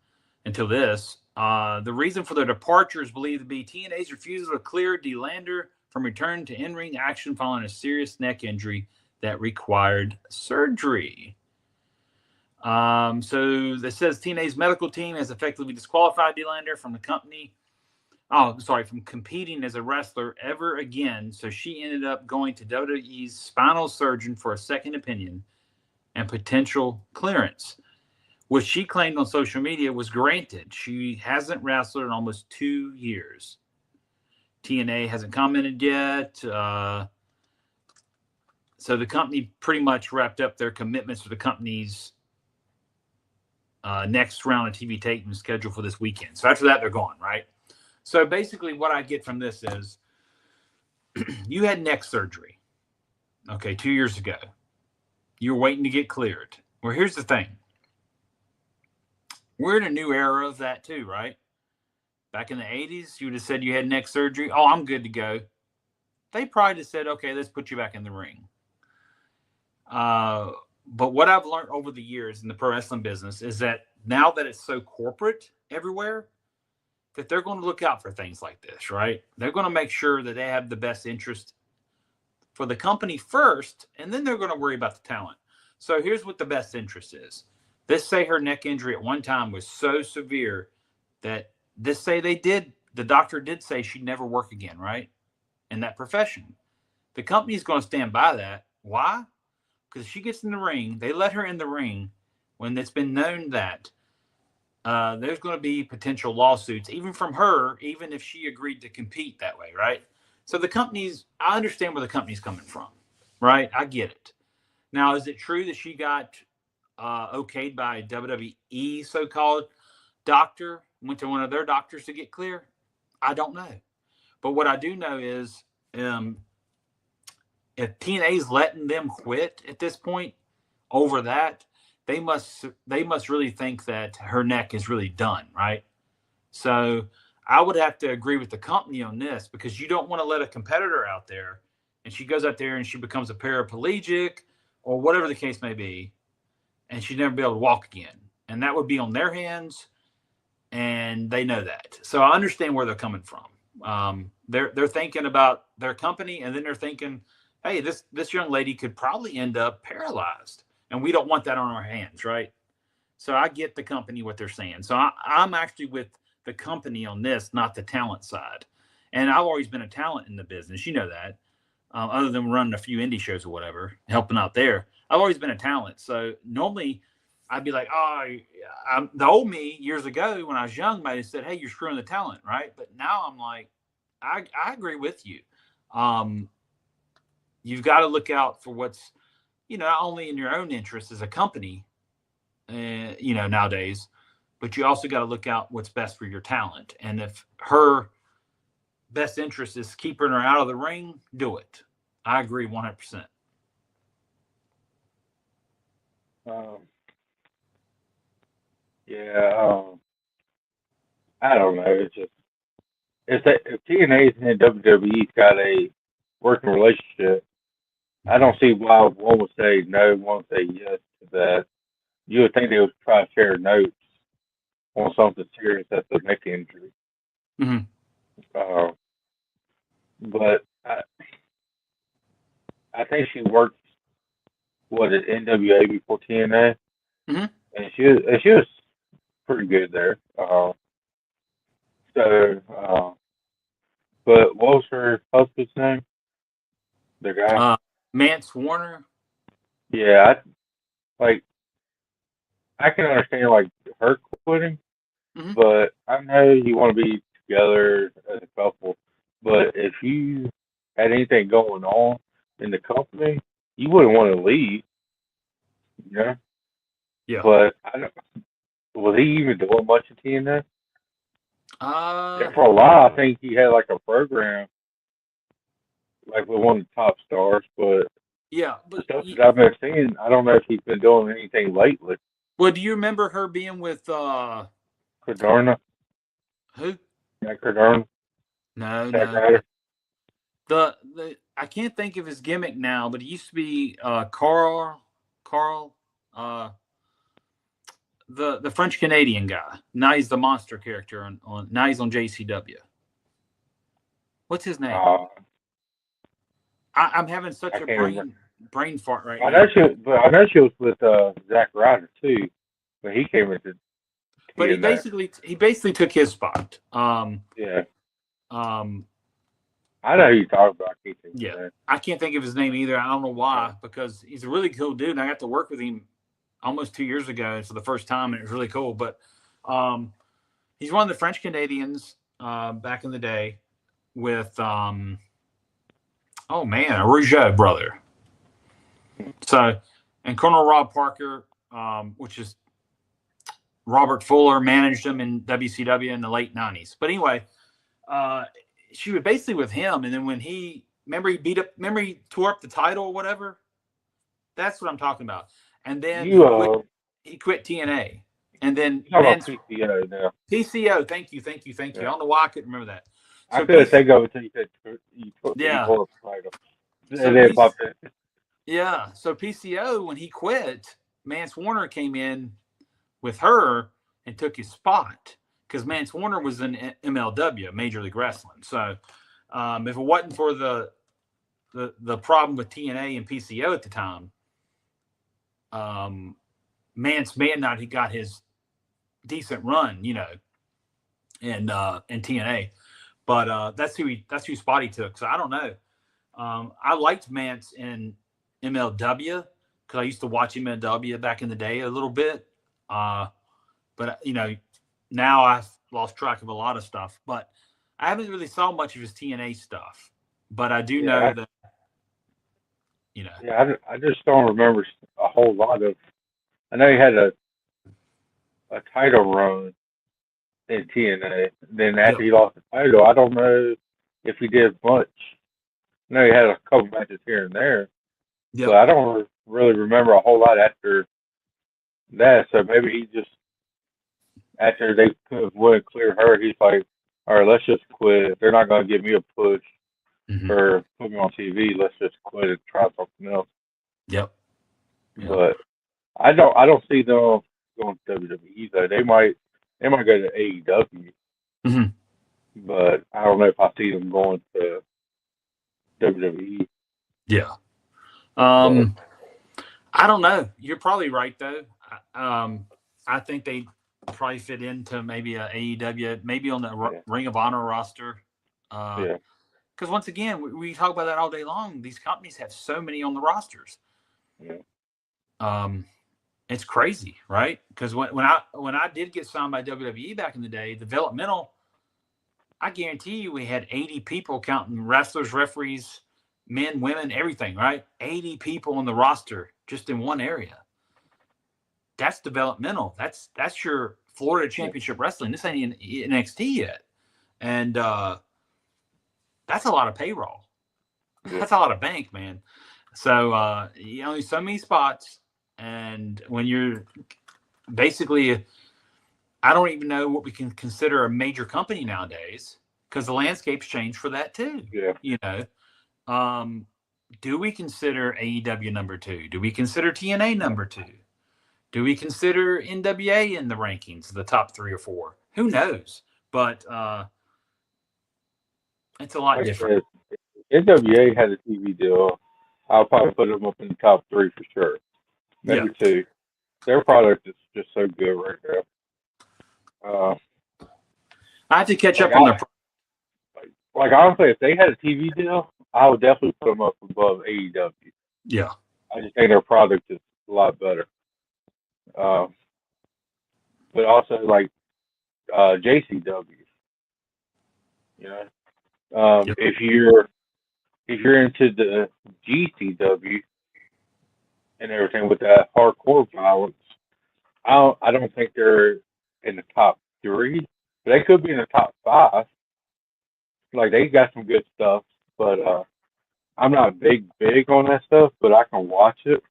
until this. The reason for their departure is believed to be TNA's refusal to clear DeLander from return to in-ring action following a serious neck injury that required surgery. So this says TNA's medical team has effectively disqualified DeLander from the company. From competing as a wrestler ever again. So she ended up going to WWE's spinal surgeon for a second opinion and potential clearance, which she claimed on social media was granted. She hasn't wrestled in almost 2 years. TNA hasn't commented yet. So the company pretty much wrapped up their commitments to the company's next round of TV taping scheduled for this weekend. So after that, they're gone, right? So basically what I get from this is you had neck surgery, 2 years ago. You were waiting to get cleared. Well, here's the thing. We're in a new era of that too, right? Back in the 80s, you would have said you had neck surgery. Oh, I'm good to go. They probably just said, okay, let's put you back in the ring. But what I've learned over the years in the pro wrestling business is that now that it's so corporate everywhere, that they're going to look out for things like this, right? They're going to make sure that they have the best interest for the company first, and then they're going to worry about the talent. So here's what the best interest is. Let's say her neck injury at one time was so severe that the doctor did say she'd never work again, right? In that profession. The company's going to stand by that. Why? Because she gets in the ring, they let her in the ring when it's been known that there's going to be potential lawsuits, even from her, even if she agreed to compete that way, right? So I understand where the company's coming from. right? I get it. Now, is it true that she got okayed by a WWE so-called doctor, went to one of their doctors to get clear? I don't know. But what I do know is if TNA is letting them quit at this point over that, they must really think that her neck is really done, right? So I would have to agree with the company on this, because you don't want to let a competitor out there and she goes out there and she becomes a paraplegic or whatever the case may be, and she'd never be able to walk again. And that would be on their hands, and they know that. So I understand where they're coming from. They're thinking about their company, and then they're thinking, hey, this young lady could probably end up paralyzed, and we don't want that on our hands, right? So I get the company, what they're saying. So I'm actually with the company on this, not the talent side. And I've always been a talent in the business. You know that. Other than running a few indie shows or whatever, helping out there, I've always been a talent. So normally I'd be like, the old me years ago when I was young might have said, hey, you're screwing the talent, right? But now I'm like, I agree with you. You've got to look out for what's, not only in your own interest as a company, nowadays, but you also got to look out what's best for your talent. And if her best interest is keeping her out of the ring, do it. I agree 100%. I don't know. It's just if TNA and WWE's got a working relationship, I don't see why one would say no, one would say yes to that. You would think they would try to share notes on something serious that's a neck injury. Mm-hmm. But I think she worked at NWA before TNA, mm-hmm. and she was pretty good there. But what was her husband's name? The guy. Mance Warner. Yeah, I can understand like her quitting, mm-hmm. but I know you want to be together as a couple. But if you had anything going on in the company, you wouldn't want to leave. Yeah. But was he even doing much in TNA? For a while, I think he had like a program, like with one of the top stars. But but stuff that I've been seeing, I don't know if he's been doing anything lately. Well, do you remember her being with Cardona? Who? Yeah, Cardona. No. The I can't think of his gimmick now, but he used to be Carl, the French Canadian guy. Now he's the monster character now he's on JCW. What's his name? I'm having such a brain fart right now. I know she was with Zack Ryder too, but he came into. But he basically took his spot. Yeah. I know who you're talking about. I can't think of his name either. I don't know why, because he's a really cool dude, and I got to work with him almost 2 years ago for the first time, and it was really cool. But he's one of the French Canadians back in the day with a Rougeau brother. So, and Colonel Rob Parker, which is Robert Fuller, managed him in WCW in the late 90s. But anyway, she was basically with him, and then when he tore up the title or whatever. That's what I'm talking about. And then he quit TNA, and then PCO now. PCO. Thank you. Yeah. I don't know why I couldn't remember that. So I couldn't think of it until you said you put the title. So PCO, when he quit, Mance Warner came in with her and took his spot, because Mance Warner was in MLW, Major League Wrestling. So if it wasn't for the problem with TNA and PCO at the time, Mance may have not got his decent run, in TNA. But that's who spot he took. So I don't know. I liked Mance in MLW because I used to watch MLW back in the day a little bit. But now I've lost track of a lot of stuff. But I haven't really saw much of his TNA stuff. But I do know that, Yeah, I just don't remember a whole lot of. I know he had a title run in TNA. Then Yep. after he lost the title, I don't know if he did much. I know he had a couple matches here and there, but Yep. I don't really remember a whole lot after that. So maybe he just after they wouldn't clear her, he's like, all right, let's just quit. They're not going to give me a push Hmm. for putting me on TV. Let's just quit and try something else. Yep. Yep. But I don't see them going to WWE though. They might go to AEW, Hmm. but I don't know if I see them going to WWE. Yeah. But I don't know. You're probably right though. I think they probably fit into maybe a AEW, maybe on the yeah, Ring of Honor roster. yeah, Because once again, we talk about that all day long. These companies have so many on the rosters. yeah, Um, it's crazy, right? Because when I did get signed by WWE back in the day, developmental, I guarantee you we had 80 people counting wrestlers, referees, men, women, everything, right? 80 people on the roster just in one area. That's developmental. That's your Florida yeah, Championship Wrestling. This ain't in NXT yet, and that's a lot of payroll. yeah, That's a lot of bank, man. So only so many spots, and when you're basically, I don't even know what we can consider a major company nowadays because the landscape's changed for that too. yeah. Do we consider AEW number 2? Do we consider TNA number 2? Do we consider NWA in the rankings, the top 3 or 4? Who knows? But it's a lot Like I different. said, NWA had a TV deal. I'll probably put them up in the top three for sure. Yeah. Maybe two. Their product is just so good right now. I have to catch Like up on I, their. like honestly, if they had a TV deal, I would definitely put them up above AEW. Yeah. I just think their product is a lot better. But also like JCW, you know, Yep. if you're into the GCW and everything with that hardcore violence, I don't think they're in the top three. They could be in the top five. Like they got some good stuff, but I'm not big on that stuff, but I can watch it.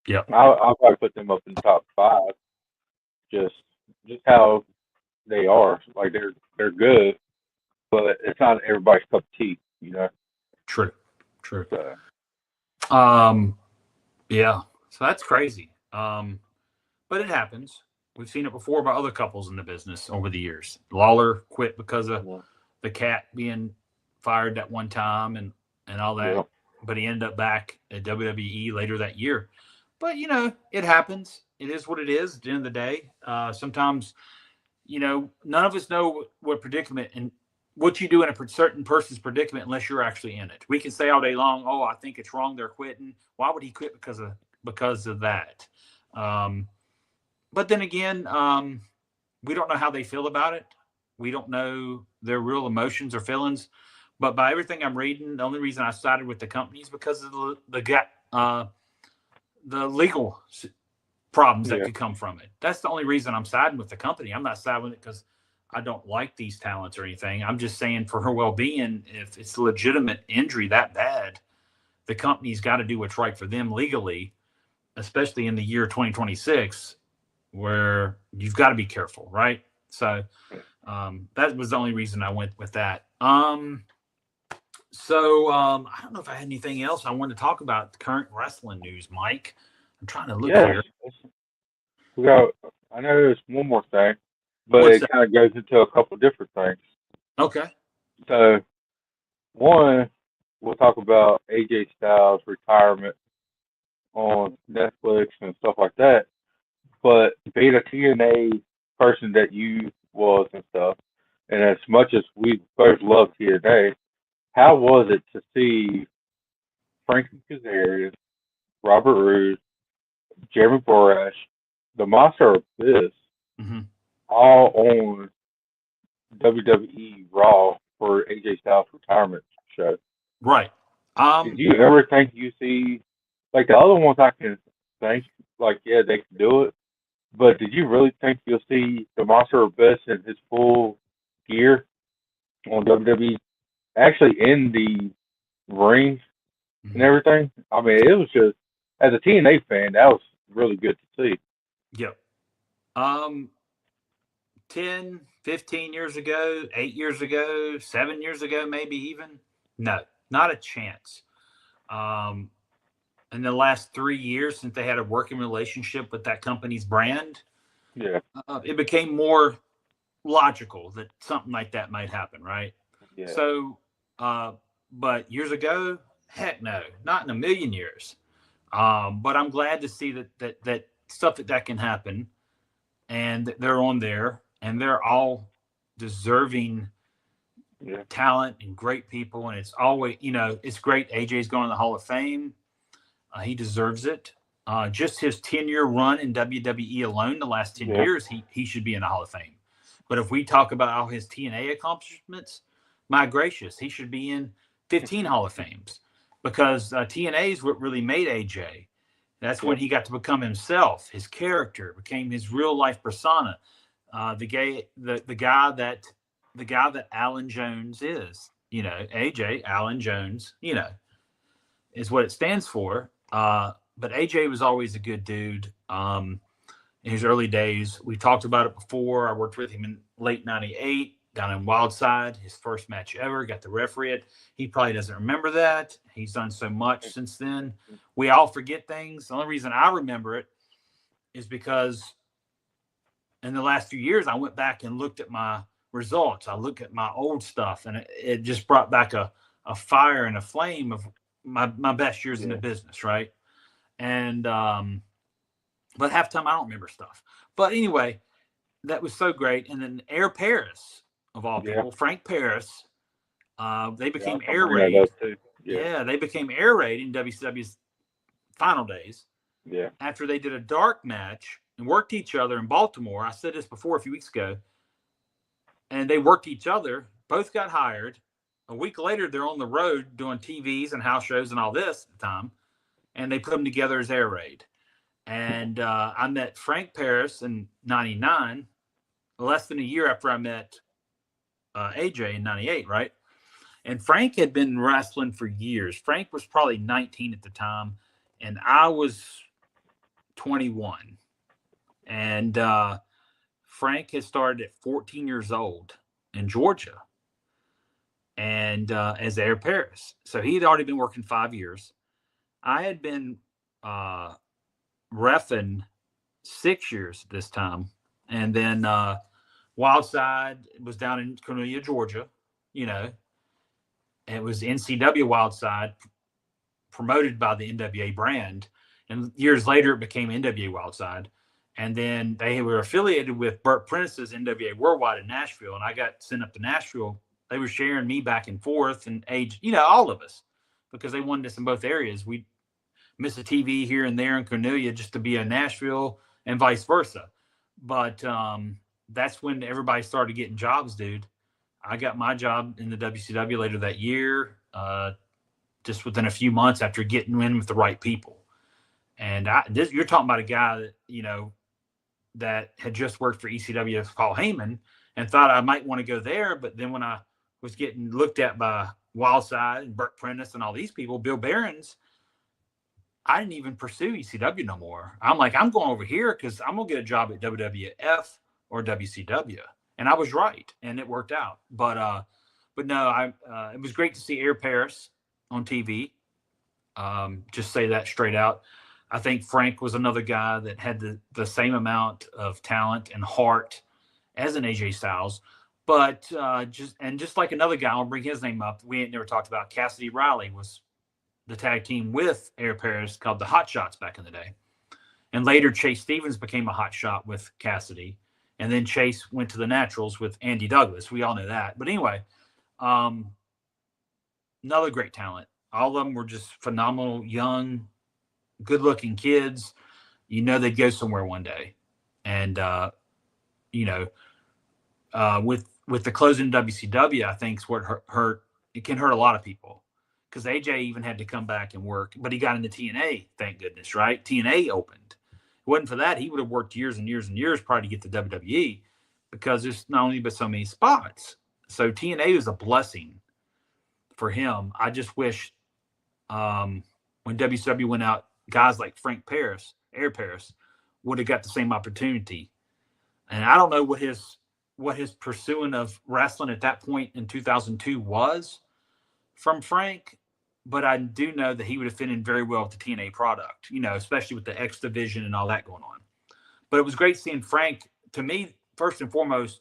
Yep. I'll probably put them up in the top five. Just how they are. Like they're good, but it's not everybody's cup of tea, you know. True. True. So, Yeah. So that's crazy. But it happens. We've seen it before by other couples in the business over the years. Lawler quit because of yeah, the cat being fired at one time and all that. yeah, But he ended up back at WWE later that year. But it happens. It is what it is. At the end of the day, sometimes none of us know what predicament and what you do in a certain person's predicament unless you're actually in it. We can say all day long, "Oh, I think it's wrong. They're quitting. Why would he quit because of that?" But then again, we don't know how they feel about it. We don't know their real emotions or feelings. But by everything I'm reading, the only reason I sided with the company is because of the legal problems that yeah, could come from it. That's the only reason I'm siding with the company. I'm not siding with it because I don't like these talents or anything. I'm just saying for her well-being, if it's a legitimate injury that bad, the company's got to do what's right for them legally, especially in the year 2026, where you've got to be careful, right? So that was the only reason I went with that. I don't know if I had anything else I wanted to talk about the current wrestling news, Mike. I'm trying to look yes. here. We got. I know there's one more thing, but What's it that? kind of goes into a couple different things. Okay. So one, we'll talk about AJ Styles' retirement on Netflix and stuff like that. But being a TNA person that you was and stuff, and as much as we both love TNA, how was it to see Frankie Kazarian, Robert Roode, Jeremy Borash, the Monster Abyss, Mm-hmm. all on WWE Raw for AJ Styles' retirement show? Right. Did you ever think you see, like the other ones I can think, like, yeah, they can do it, but did you really think you'll see the Monster Abyss in his full gear on WWE, actually in the ring and everything? I mean, it was just, as a TNA fan, that was really good to see. Yep. 10, 15 years ago, 8 years ago, 7 years ago, maybe even. No, not a chance. In the last 3 years, since they had a working relationship with that company's brand, Yeah, it became more logical that something like that might happen, right? yeah, So, but years ago, heck no, not in a million years. But I'm glad to see that stuff that can happen, and they're on there, and they're all deserving yeah, talent and great people, and it's always, it's great. AJ's going to the Hall of Fame. He deserves it. Just his 10-year run in WWE alone, the last 10 yeah, years, he should be in the Hall of Fame. But if we talk about all his TNA accomplishments, my gracious, he should be in 15 Hall of Fames, because TNA is what really made AJ. That's when he got to become himself. His character became his real life persona. The guy that Alan Jones is, AJ Alan Jones, is what it stands for. But AJ was always a good dude. In his early days, we talked about it before. I worked with him in late '98 down in Wildside. His first match ever, got the referee it. He probably doesn't remember that. He's done so much since then. We all forget things. The only reason I remember it is because in the last few years, I went back and looked at my results. I looked at my old stuff, and it just brought back a fire and a flame of my best years in the business, right? And but half the time I don't remember stuff. But anyway, that was so great. And then Air Paris, of all people, Frank Paris, they became Air Raid. Yeah, they became Air Raid in WCW's final days. Yeah. After they did a dark match and worked each other in Baltimore. I said this before a few weeks ago. And they worked each other. Both got hired. A week later, they're on the road doing TVs and house shows and all this at the time. And they put them together as Air Raid. And I met Frank Paris in '99, less than a year after I met AJ in '98, right? And Frank had been wrestling for years. Frank was probably 19 at the time, and I was 21. And Frank had started at 14 years old in Georgia, and as Air Paris. So he had already been working 5 years. I had been reffing 6 years at this time. And then Wildside was down in Cornelia, Georgia, It was NCW Wildside, promoted by the NWA brand. And years later, it became NWA Wildside. And then they were affiliated with Burt Prentice's NWA Worldwide in Nashville. And I got sent up to Nashville. They were sharing me back and forth and age, all of us, because they wanted us in both areas. We miss a TV here and there in Cornelia just to be in Nashville and vice versa. But that's when everybody started getting jobs, dude. I got my job in the WCW later that year, just within a few months after getting in with the right people. And you're talking about a guy that, that had just worked for ECW as Paul Heyman and thought I might want to go there. But then when I was getting looked at by Wildside and Burt Prentice and all these people, Bill Behrens, I didn't even pursue ECW no more. I'm like, I'm going over here because I'm going to get a job at WWF or WCW. And I was right, and it worked out. But no, it was great to see Air Paris on TV. Just say that straight out. I think Frank was another guy that had the same amount of talent and heart as an AJ Styles. But just like another guy, I'll bring his name up. We ain't never talked about. Cassidy Riley was the tag team with Air Paris called the Hot Shots back in the day. And later Chase Stevens became a hot shot with Cassidy. And then Chase went to the Naturals with Andy Douglas. We all know that. But anyway, another great talent. All of them were just phenomenal, young, good-looking kids. They'd go somewhere one day. And, with the closing WCW, I think is what hurt. It can hurt a lot of people because AJ even had to come back and work, but he got into TNA, thank goodness, right? TNA opened. If it wasn't for that, he would have worked years and years and years probably to get to WWE, because there's not only but so many spots. So TNA was a blessing for him. I just wish when WCW went out, guys like Frank Paris, Air Paris, would have got the same opportunity. And I don't know what his pursuing of wrestling at that point in 2002 was from Frank, but I do know that he would have fit in very well with the TNA product, especially with the X Division and all that going on. But it was great seeing Frank, to me, first and foremost,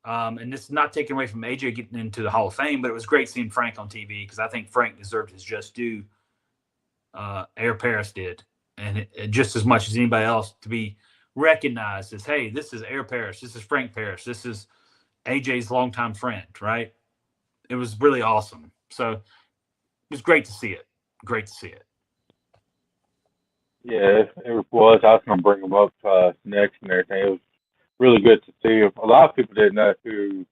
and this is not taken away from AJ getting into the Hall of Fame, but it was great seeing Frank on TV, because I think Frank deserved his just due. Air Paris did, and just as much as anybody else, to be recognized as, hey, this is Air Paris, this is Frank Paris, this is AJ's longtime friend, right? It was really awesome. So it was great to see it. Great to see it. Yeah, it was. I was going to bring him up next and everything. It was really good to see him. A lot of people didn't know who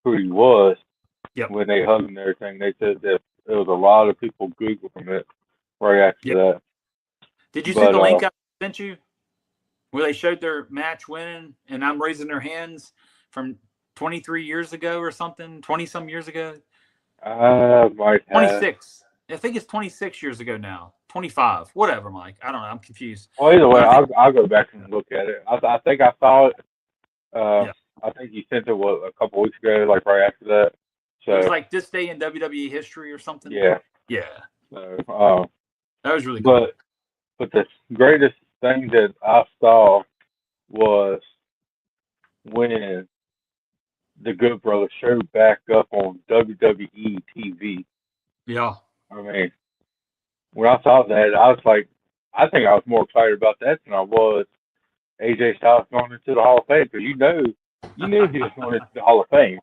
he was when they hugged him and everything. They said that there was a lot of people Googling it right after that. Did you see the link I sent you where they showed their match winning and I'm raising their hands from 23 years ago or something, 20-some years ago? Might have. 26. I think it's 26 years ago now. 25. Whatever, Mike. I don't know. I'm confused. Well, either way, I'll go back and look at it. I think I saw it. I think you sent it a couple weeks ago, like right after that. So it was like this day in WWE history or something. Yeah. Yeah. So that was really cool. But the greatest thing that I saw was when the Good Brothers showed back up on WWE TV. Yeah. I mean, when I saw that, I was like, I think I was more excited about that than I was AJ Styles going into the Hall of Fame, because you knew he was going into the Hall of Fame.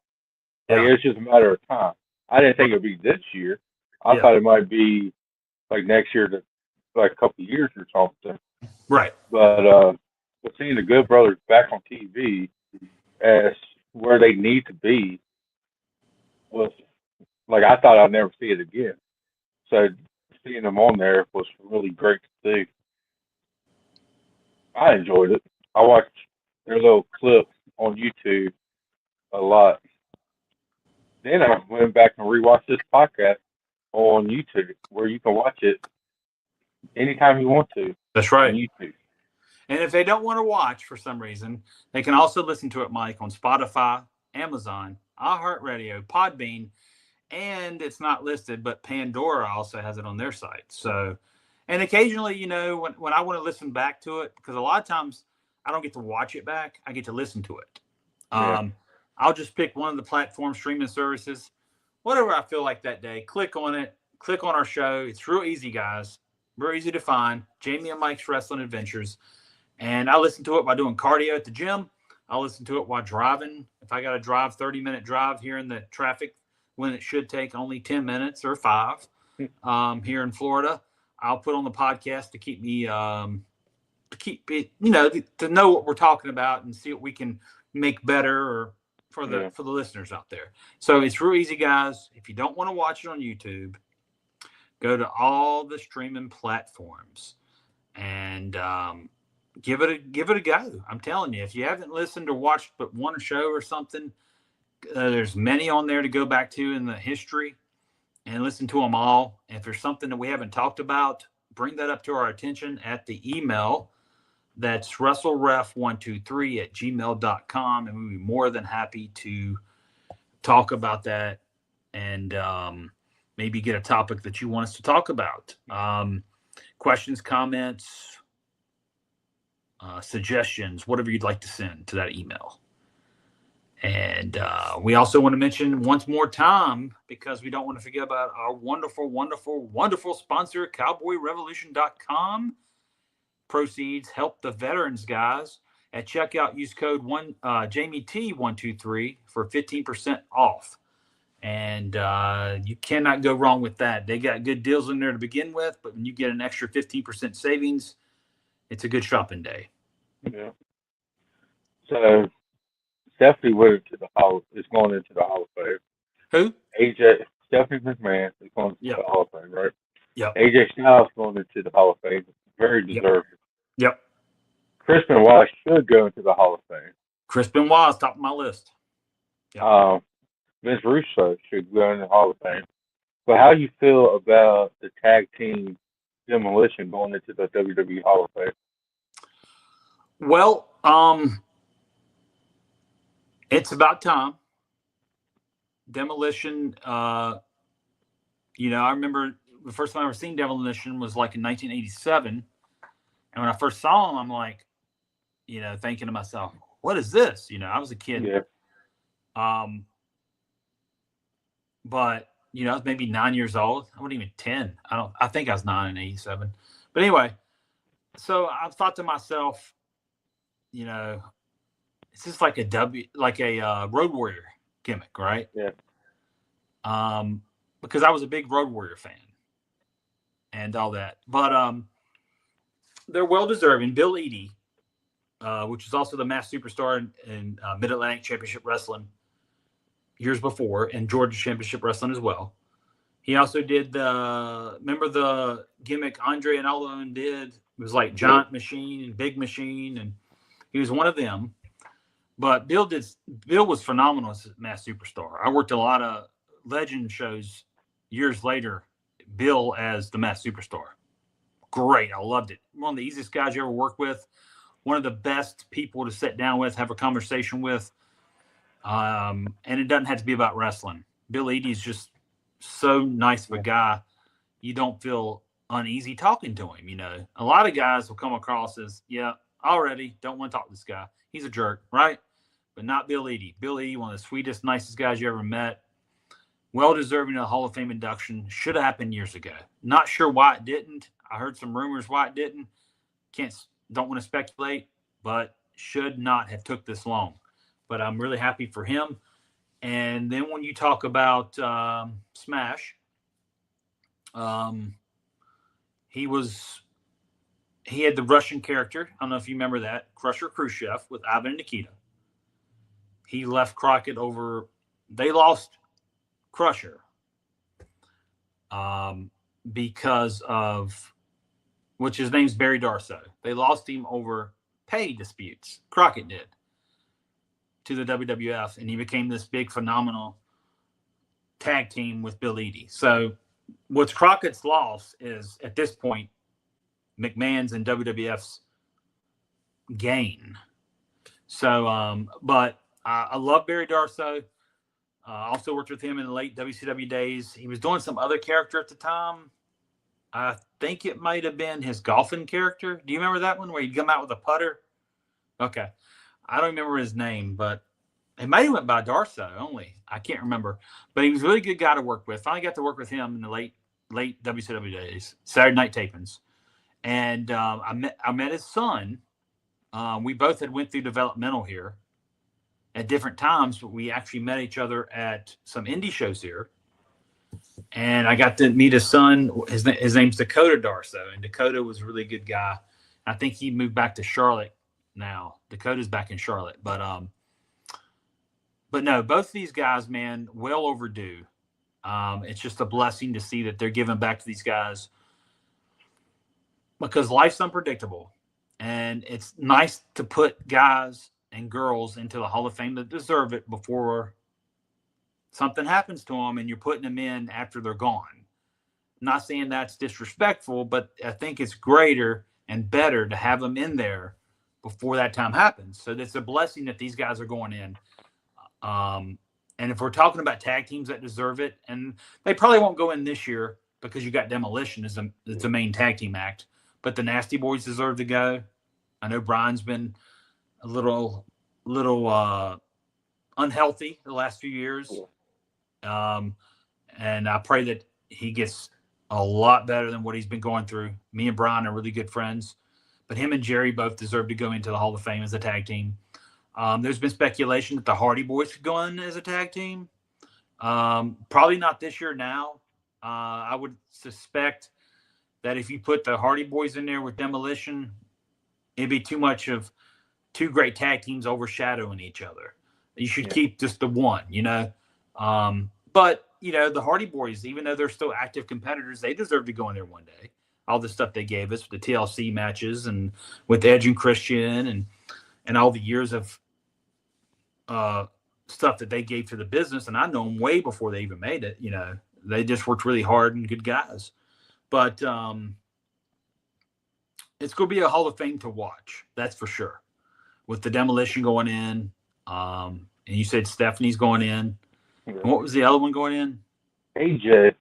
Like, it was just a matter of time. I didn't think it would be this year. I thought it might be like next year, to like a couple of years or something. Right. But seeing the Good Brothers back on TV as where they need to be was like, I thought I'd never see it again. So seeing them on there was really great to see. I enjoyed it. I watched their little clips on YouTube a lot. Then I went back and rewatched this podcast on YouTube, where you can watch it anytime you want to. That's right. On YouTube. And if they don't want to watch for some reason, they can also listen to it, Mike, on Spotify, Amazon, iHeartRadio, Podbean, and it's not listed, but Pandora also has it on their site. So, and occasionally, when I want to listen back to it, because a lot of times I don't get to watch it back, I get to listen to it. I'll just pick one of the platform streaming services, whatever I feel like that day. Click on it. Click on our show. It's real easy, guys. Real easy to find. Jamie and Mike's Wrestling Adventures. And I listen to it while doing cardio at the gym. I'll listen to it while driving. If I got to drive 30-minute drive here in the traffic, when it should take only 10 minutes or 5 here in Florida, I'll put on the podcast to keep me, to know what we're talking about and see what we can make better or for the listeners out there. So it's real easy, guys. If you don't want to watch it on YouTube, go to all the streaming platforms and give it a go. I'm telling you, if you haven't listened or watched but one show or something, there's many on there to go back to in the history and listen to them all. And if there's something that we haven't talked about, bring that up to our attention at the email. That's wrestleref123@gmail.com, and we'll be more than happy to talk about that and maybe get a topic that you want us to talk about. Questions, comments, suggestions, whatever you'd like to send to that email. And we also want to mention once more time, because we don't want to forget about our wonderful, wonderful, wonderful sponsor, CowboyRevolution.com. Proceeds help the veterans, guys. At checkout, use code JamieT123 for 15% off. And you cannot go wrong with that. They got good deals in there to begin with, but when you get an extra 15% savings, it's a good shopping day. Yeah. So Stephanie went into the Hall. Is going into the Hall of Fame. Who? AJ Stephanie McMahon is going to Yep. the Hall of Fame, right? Yep. AJ Styles going into the Hall of Fame. Very Yep. deserved. Yep. Chris Benoit should go into the Hall of Fame. Chris Benoit is top of my list. Yep. Vince Russo should go in the Hall of Fame. But how do you feel about the tag team Demolition going into the WWE Hall of Fame? Well, it's about time. Demolition, I remember the first time I ever seen Demolition was like in 1987. And when I first saw him, I'm like, thinking to myself, what is this? I was a kid. Yeah. But, I was maybe 9 years old. I wasn't even 10. I think I was 9 in 87. But anyway, so I thought to myself, it's just like a Road Warrior gimmick, right? Yeah. Because I was a big Road Warrior fan and all that. But they're well deserving. Bill Eadie, which is also the Masked Superstar in Mid-Atlantic Championship Wrestling years before, and Georgia Championship Wrestling as well. He also did remember the gimmick Andre and Allen did? It was like Giant Machine and Big Machine, and he was one of them. But Bill was phenomenal as a Masked Superstar. I worked a lot of Legend shows years later, Bill as the Masked Superstar. Great. I loved it. One of the easiest guys you ever work with. One of the best people to sit down with, have a conversation with. And it doesn't have to be about wrestling. Bill Eadie's just so nice of a guy. You don't feel uneasy talking to him. A lot of guys will come across as, already don't want to talk to this guy. He's a jerk, right? But not Bill Eadie. Bill Eadie, one of the sweetest, nicest guys you ever met. Well deserving of the Hall of Fame induction. Should have happened years ago. Not sure why it didn't. I heard some rumors why it didn't. Don't want to speculate, but should not have took this long. But I'm really happy for him. And then when you talk about Smash, he had the Russian character. I don't know if you remember that. Crusher Khrushchev with Ivan and Nikita. He left Crockett over. They lost Crusher because of, which his name's Barry Darsow. They lost him over pay disputes. Crockett did to the WWF, and he became this big, phenomenal tag team with Bill Eadie. So what's Crockett's loss is, at this point, McMahon's and WWF's gain. So, but I love Barry Darsow. Also worked with him in the late WCW days. He was doing some other character at the time. I think it might have been his golfing character. Do you remember that one where he'd come out with a putter? Okay. I don't remember his name, but it might have went by Darsow only. I can't remember. But he was a really good guy to work with. Finally got to work with him in the late WCW days, Saturday night tapings. And I met his son. We both had went through developmental here at different times, but we actually met each other at some indie shows here. And I got to meet his son. His name's Dakota Darsow, and Dakota was a really good guy. I think he moved back to Charlotte now. Dakota's back in Charlotte, but no, both these guys, man, well overdue. It's just a blessing to see that they're giving back to these guys, because life's unpredictable, and it's nice to put guys and girls into the Hall of Fame that deserve it before something happens to them and you're putting them in after they're gone. I'm not saying that's disrespectful, but I think it's greater and better to have them in there before that time happens. So it's a blessing that these guys are going in. And if we're talking about tag teams that deserve it, and they probably won't go in this year because you got Demolition as a main tag team act, but the Nasty Boys deserve to go. I know Brian's been a little unhealthy the last few years. And I pray that he gets a lot better than what he's been going through. Me and Brian are really good friends, but him and Jerry both deserve to go into the Hall of Fame as a tag team. There's been speculation that the Hardy Boys could go in as a tag team. Probably not this year now. I would suspect that if you put the Hardy Boys in there with Demolition, it'd be too much of two great tag teams overshadowing each other. You should keep just the one, But the Hardy Boys, even though they're still active competitors, they deserve to go in there one day. All the stuff they gave us with the TLC matches and with Edge and Christian and all the years of stuff that they gave to the business. And I know them way before they even made it. They just worked really hard and good guys. But it's going to be a Hall of Fame to watch. That's for sure. With the Demolition going in, and you said Stephanie's going in. Yeah. And what was the other one going in? AJ.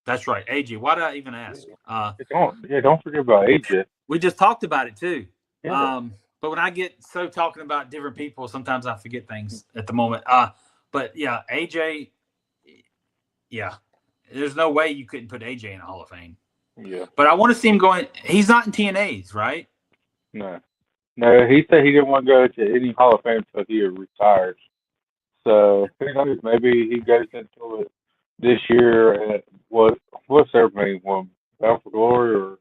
That's right, AJ. Why did I even ask? Don't forget about AJ. We just talked about it too. Yeah. But when I get so talking about different people, sometimes I forget things at the moment. But yeah, AJ. Yeah, there's no way you couldn't put AJ in the Hall of Fame. Yeah. But I want to see him going. He's not in TNA's, right? No, he said he didn't want to go to any Hall of Fame until he retires. So who knows? Maybe he goes into it this year at what's their main one? Bound for Glory or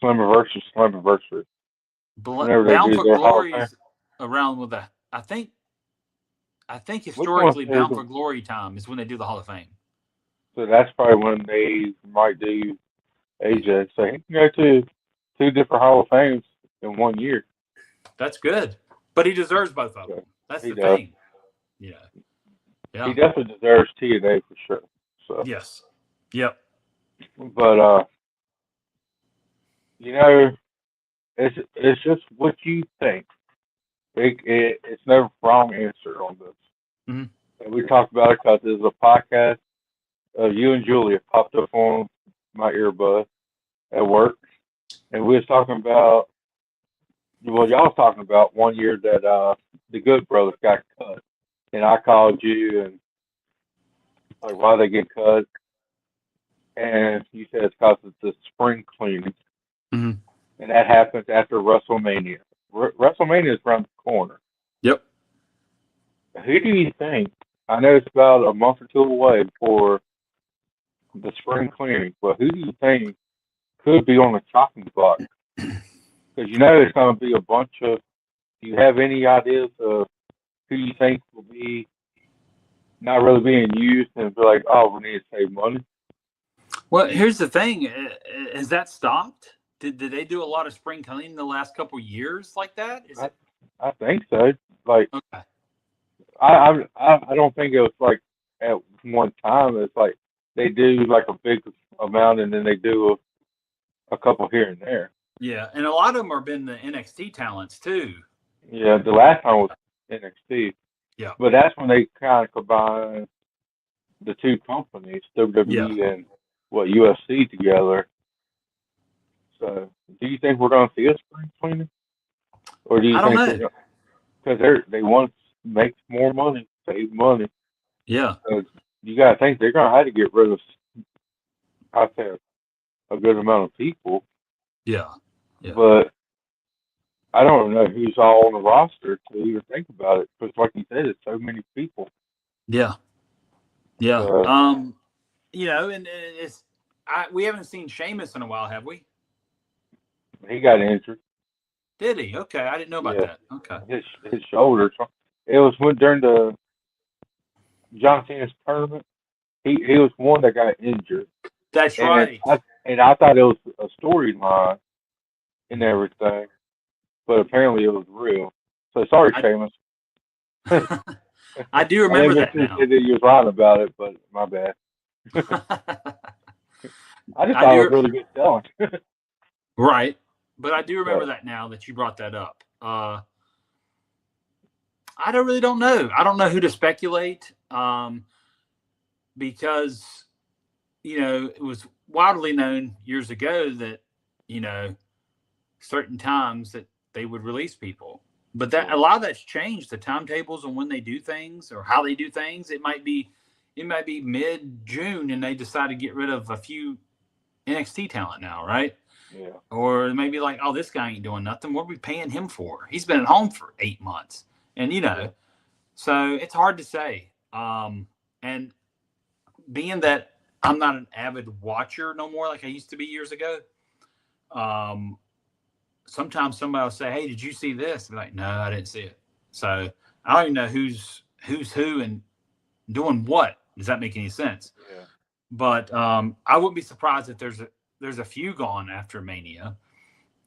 Slammiversary? Bound for Glory is around with that. I think historically Bound for Glory time is when they do the Hall of Fame. So that's probably when they might do AJ. So he can go to 2 different Hall of Fames in 1 year. That's good. But he deserves both of them. That's the thing. Yeah. He definitely deserves TNA for sure. So yes. Yep. But it's just what you think. It's no wrong answer on this. Mm-hmm. And we talked about it because there's a podcast of you and Julia popped up on my earbud at work, and we was talking about y'all was talking about 1 year that the Good Brothers got cut, and I called you and like why they get cut, and you said it's because it's the spring cleaning, mm-hmm. and that happens after WrestleMania. WrestleMania is around the corner. Yep. Who do you think? I know it's about a month or 2 away for the spring cleaning, but who do you think could be on the chopping block? Because it's going to be a bunch of. Do you have any ideas of who you think will be not really being used and be like, oh, we need to save money? Well, here's the thing: has that stopped? Did they do a lot of spring cleaning the last couple of years like that? I think so. Like, okay. I don't think it was like at one time. It's like they do like a big amount and then they do a couple here and there. Yeah, and a lot of them have been the NXT talents too. Yeah, the last time was NXT. Yeah, but that's when they kind of combined the 2 companies, WWE and UFC together. So, do you think we're going to see a spring cleaning, or do you think don't know? Because they want to make more money, save money. Yeah. So you got to think they're going to have to get rid of, I think, a good amount of people. Yeah. But I don't know who's all on the roster to even think about it. Because, like you said, it's so many people. Yeah. Yeah. And we haven't seen Sheamus in a while, have we? He got injured. Did he? Okay, I didn't know about that. Okay. His shoulder. It was during the John Cena's tournament. He was one that got injured. That's right. I thought it was a storyline and everything, but apparently it was real. So sorry, Sheamus. I do remember that now. You was lying about it, but my bad. I just thought it was really good selling. Right. But I do remember that now that you brought that up. I really don't know. I don't know who to speculate because, it was widely known years ago that, certain times that they would release people. But that a lot of that's changed. The timetables on when they do things or how they do things. It might be mid-June and they decide to get rid of a few NXT talent now, right? Yeah. Or maybe like, oh, this guy ain't doing nothing. What are we paying him for? He's been at home for 8 months. And, so it's hard to say. And being that I'm not an avid watcher no more like I used to be years ago, sometimes somebody will say, hey, did you see this? I'm like, no, I didn't see it. So I don't even know who's who and doing what. Does that make any sense? Yeah. But I wouldn't be surprised if there's a few gone after Mania,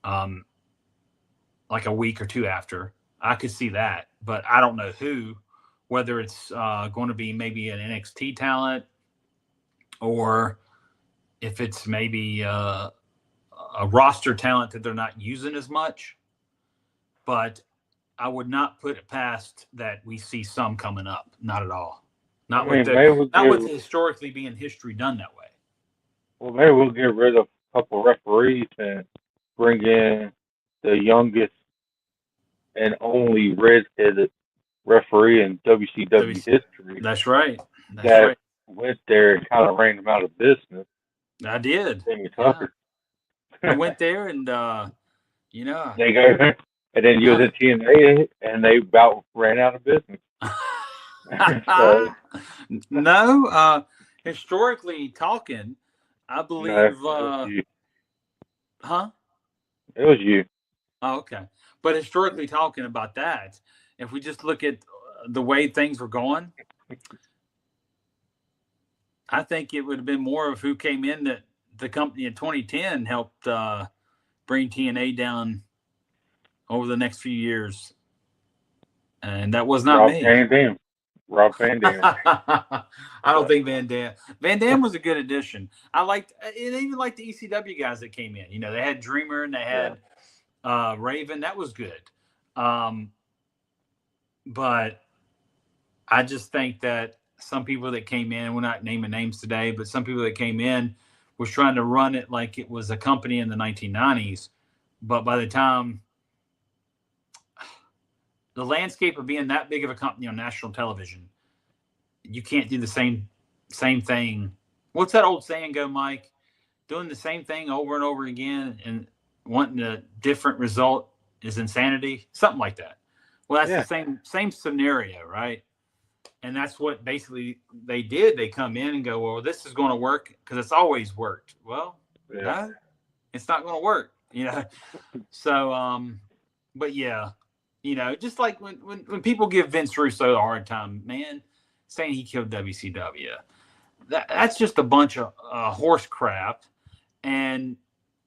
like a week or two after. I could see that, but I don't know who. Whether it's going to be maybe an NXT talent, or if it's maybe a roster talent that they're not using as much. But I would not put it past that we see some coming up. Not at all. Not with historically being history done that way. Well, maybe we'll get rid of a couple referees and bring in the youngest and only redheaded referee in WCW history. That's right. That went there and kind of ran them out of business. I did. Jimmy Tucker. I went there and, They go, and then you was at TNA and they about ran out of business. So, no, historically talking, I believe. It It was you. Oh, okay. But historically talking about that, if we just look at the way things were going, I think it would have been more of who came in that the company in 2010 helped bring TNA down over the next few years. And that was not me. Rob Van Dam. I don't think Van Dam. Van Dam was a good addition. I liked, and even like the ECW guys that came in. They had Dreamer and they had Raven. That was good. But I just think that some people that came in, we're not naming names today, but some people that came in was trying to run it like it was a company in the 1990s. But by the time the landscape of being that big of a company on national television, you can't do the same thing. What's that old saying go, Mike? Doing the same thing over and over again and wanting a different result is insanity. Something like that. Well, that's the same scenario, right? And that's what basically they did. They come in and go, well, this is going to work because it's always worked. Well, no, it's not going to work, So, but yeah. Just like when people give Vince Russo a hard time, man, saying he killed WCW, that's just a bunch of horse crap, and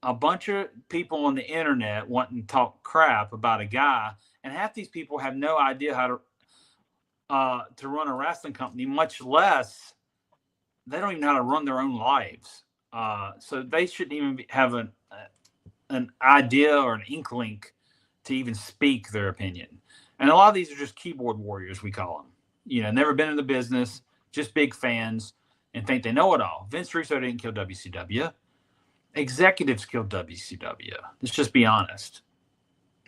a bunch of people on the internet wanting to talk crap about a guy, and half these people have no idea how to run a wrestling company, much less they don't even know how to run their own lives. So they shouldn't even have an idea or an inkling to even speak their opinion. And a lot of these are just keyboard warriors, we call them. Never been in the business, just big fans, and think they know it all. Vince Russo didn't kill WCW. Executives killed WCW. Let's just be honest.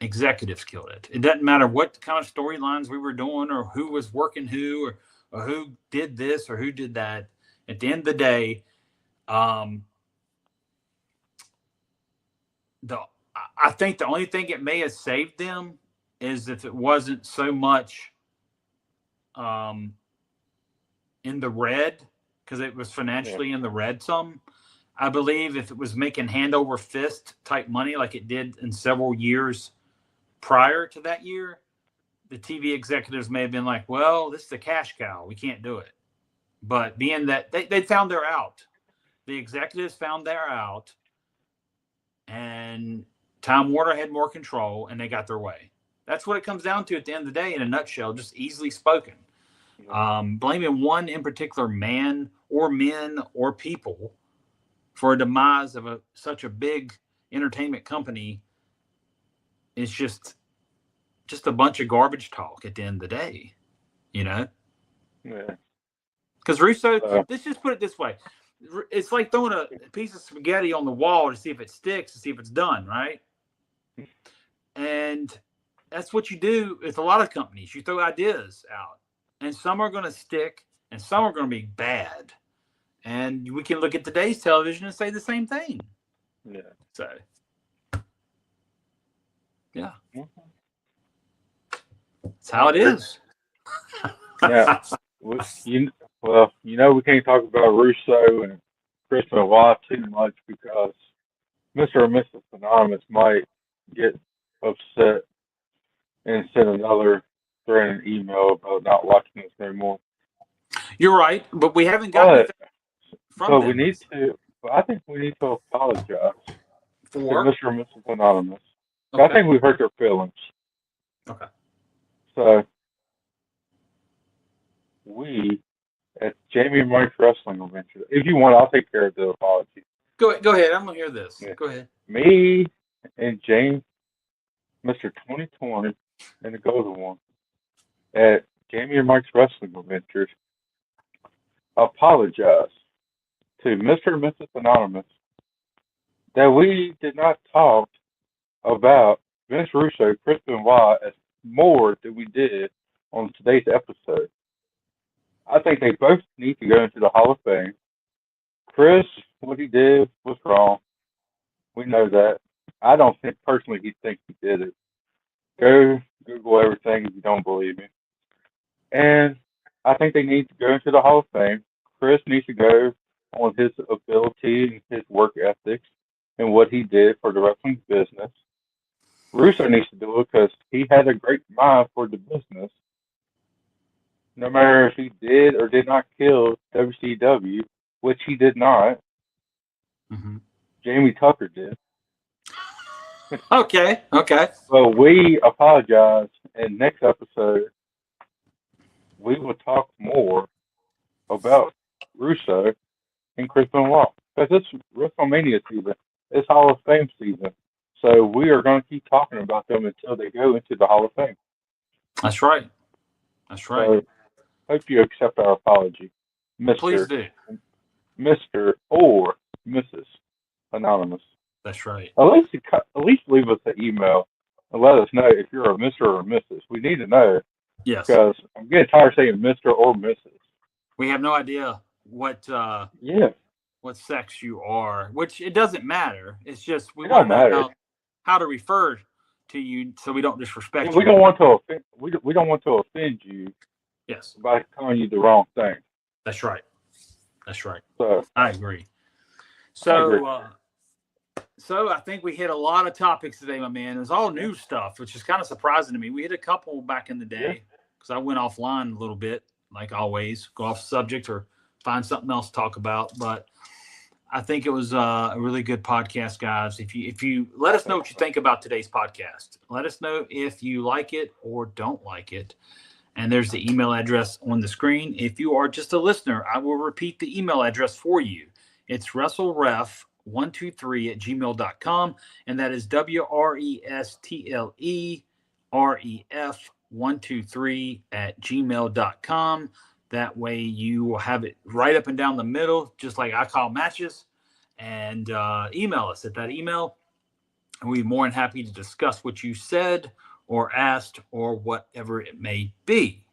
Executives killed it. It doesn't matter what kind of storylines we were doing or who was working who or who did this or who did that. At the end of the day, I think the only thing it may have saved them is if it wasn't so much in the red, because it was financially in the red some. I believe if it was making hand over fist type money like it did in several years prior to that year, the TV executives may have been like, well, this is a cash cow. We can't do it. But being that they found their out. The executives found their out, and Time Warner had more control, and they got their way. That's what it comes down to at the end of the day in a nutshell, just easily spoken. Blaming one in particular man or men or people for a demise of such a big entertainment company is just a bunch of garbage talk at the end of the day, Yeah. Because Russo, let's just put it this way. It's like throwing a piece of spaghetti on the wall to see if it sticks, to see if it's done, right? And that's what you do with a lot of companies. You throw ideas out, and some are going to stick, and some are going to be bad. And we can look at today's television and say the same thing. Yeah. So, yeah. That's how it is. Yeah. We can't talk about Russo and Chris Benoit too much because Mr. or Mrs. Anonymous might get upset and send another threatening email about not watching this anymore. You're right, but we haven't gotten from But them. we need to. I think we need to apologize to for. Mr. and Mrs. Anonymous. I Okay. think we hurt their feelings. Okay. So we at Jamie and Mike's Wrestling Adventure. If you want, I'll take care of the apology. Go ahead. I'm gonna hear this. Yeah. Go ahead. Me and James, Mr. 2020, and the Golden One at Jamie and Mike's Wrestling Adventures apologize to Mr. and Mrs. Anonymous that we did not talk about Vince Russo, Chris Benoit as more than we did on today's episode. I think they both need to go into the Hall of Fame. Chris, what he did was wrong. We know that. I don't think personally he thinks he did it. Go Google everything if you don't believe me. And I think they need to go into the Hall of Fame. Chris needs to go on his ability and his work ethics and what he did for the wrestling business. Russo needs to do it because he had a great mind for the business. No matter if he did or did not kill WCW, which he did not. Mm-hmm. Jamie Tucker did. Okay. But we apologize. And next episode, we will talk more about Russo and Chris Benoit. Because it's WrestleMania season. It's Hall of Fame season. So we are going to keep talking about them until they go into the Hall of Fame. That's right. So hope you accept our apology, Mr. Please do. Mr. or Mrs. Anonymous. That's right. At least leave us an email and let us know if you're a Mr. or a Mrs. We need to know. Yes. Because I'm getting tired of saying Mr. or Mrs. We have no idea what what sex you are, which it doesn't matter. It's just we want to know how to refer to you so we don't disrespect you. We don't want to offend, we don't want to offend you. Yes. By calling you the wrong thing. That's right. That's right. So I agree. So I think we hit a lot of topics today, my man. It was all new stuff, which is kind of surprising to me. We hit a couple back in the day because I went offline a little bit, like always, go off subject or find something else to talk about. But I think it was a really good podcast, guys. If you let us know what you think about today's podcast, let us know if you like it or don't like it. And there's the email address on the screen. If you are just a listener, I will repeat the email address for you. It's WrestleRef123@gmail.com, and that is WRESTLEREF123@gmail.com. That way you will have it right up and down the middle, just like I call matches. And email us at that email. And we'd be more than happy to discuss what you said or asked or whatever it may be.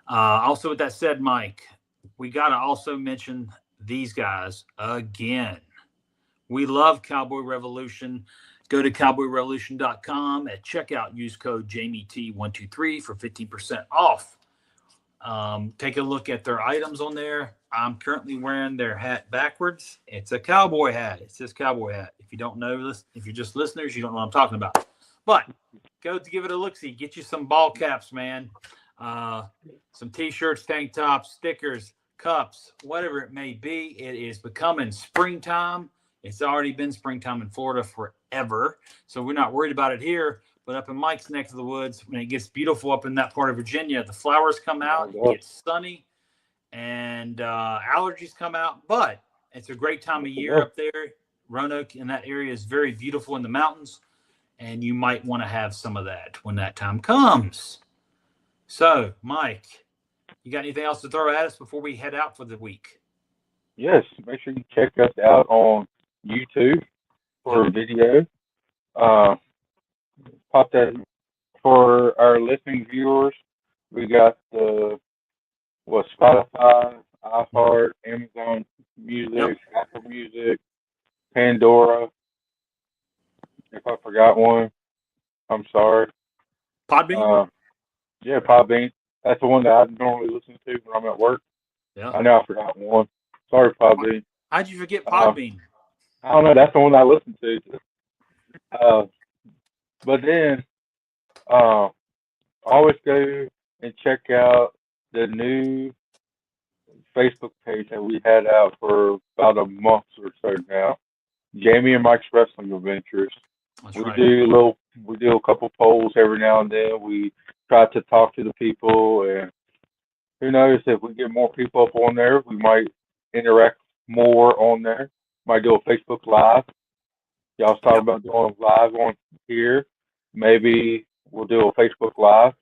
Also, with that said, Mike, we got to also mention these guys again. We love Cowboy Revolution. Go to cowboyrevolution.com at checkout. Use code JamieT123 for 15% off. Take a look at their items on there. I'm currently wearing their hat backwards. It's a cowboy hat. It says cowboy hat. If you don't know this, if you're just listeners, you don't know what I'm talking about. But go to give it a look-see. Get you some ball caps, man. Some T-shirts, tank tops, stickers, cups, whatever it may be. It is becoming springtime. It's already been springtime in Florida forever, so we're not worried about it here. But up in Mike's neck of the woods, when it gets beautiful up in that part of Virginia, the flowers come out, it gets sunny, and allergies come out. But it's a great time of year up there. Roanoke in that area is very beautiful in the mountains. And you might want to have some of that when that time comes. So, Mike, you got anything else to throw at us before we head out for the week? Yes, make sure you check us out on YouTube for a video. Pop that for our listening viewers. We got Spotify, iHeart, Amazon Music, Apple Music, Pandora. If I forgot one, I'm sorry. Podbean? Yeah, Podbean. That's the one that I normally listen to when I'm at work. Yeah. I know I forgot one. Sorry, Podbean. How'd you forget Podbean? I don't know. That's the one I listen to. But then, always go and check out the new Facebook page that we had out for about a month or so now. Jamie and Mike's Wrestling Adventures. That's We right. do a couple polls every now and then. We try to talk to the people, and who knows, if we get more people up on there, we might interact more on there. Might do a Facebook Live. Y'all talking about doing live on here. Maybe we'll do a Facebook Live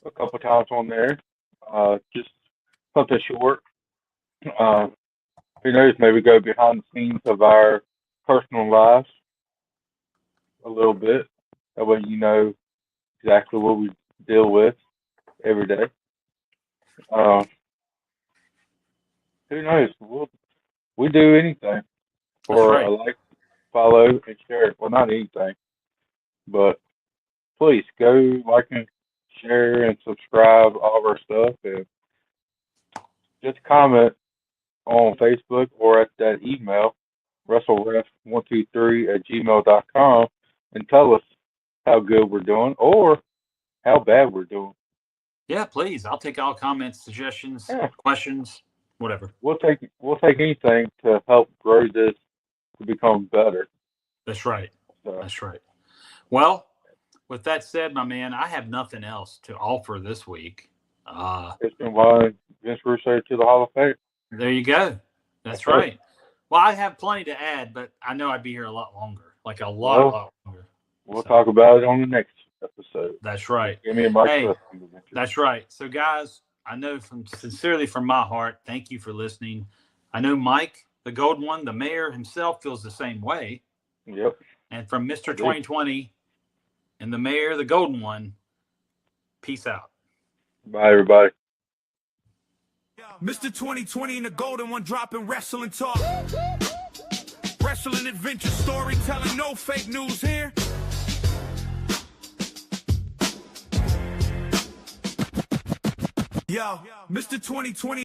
a couple times on there. Just something short. Who knows, maybe go behind the scenes of our personal lives a little bit. That way you know exactly what we deal with every day. Who knows? We do anything for right. a like, follow, and share. Well, not anything, but please go like and share and subscribe all of our stuff, and just comment on Facebook or at that email, WrestleRef123@gmail.com, and tell us how good we're doing or how bad we're doing. Yeah, please. I'll take all comments, suggestions, Yeah. questions, whatever. We'll take anything to help grow this to become better. That's right. So, That's right. Well, with that said, my man, I have nothing else to offer this week. it's been why Vince Russo to the Hall of Fame. There you go. That's right. Well, I have plenty to add, but I know I'd be here a lot longer, like a lot longer. We'll talk about it on the next episode. That's right. Give me a mic. Hey, that's right. So, guys, I know sincerely from my heart, thank you for listening. I know Mike, the Golden One, the mayor himself, feels the same way. Yep. And from Mr. 2020 and the mayor, the Golden One, peace out. Bye, everybody. Mr. 2020 and the Golden One dropping wrestling talk. Wrestling adventure, storytelling, no fake news here. Yo, Mr. 2020.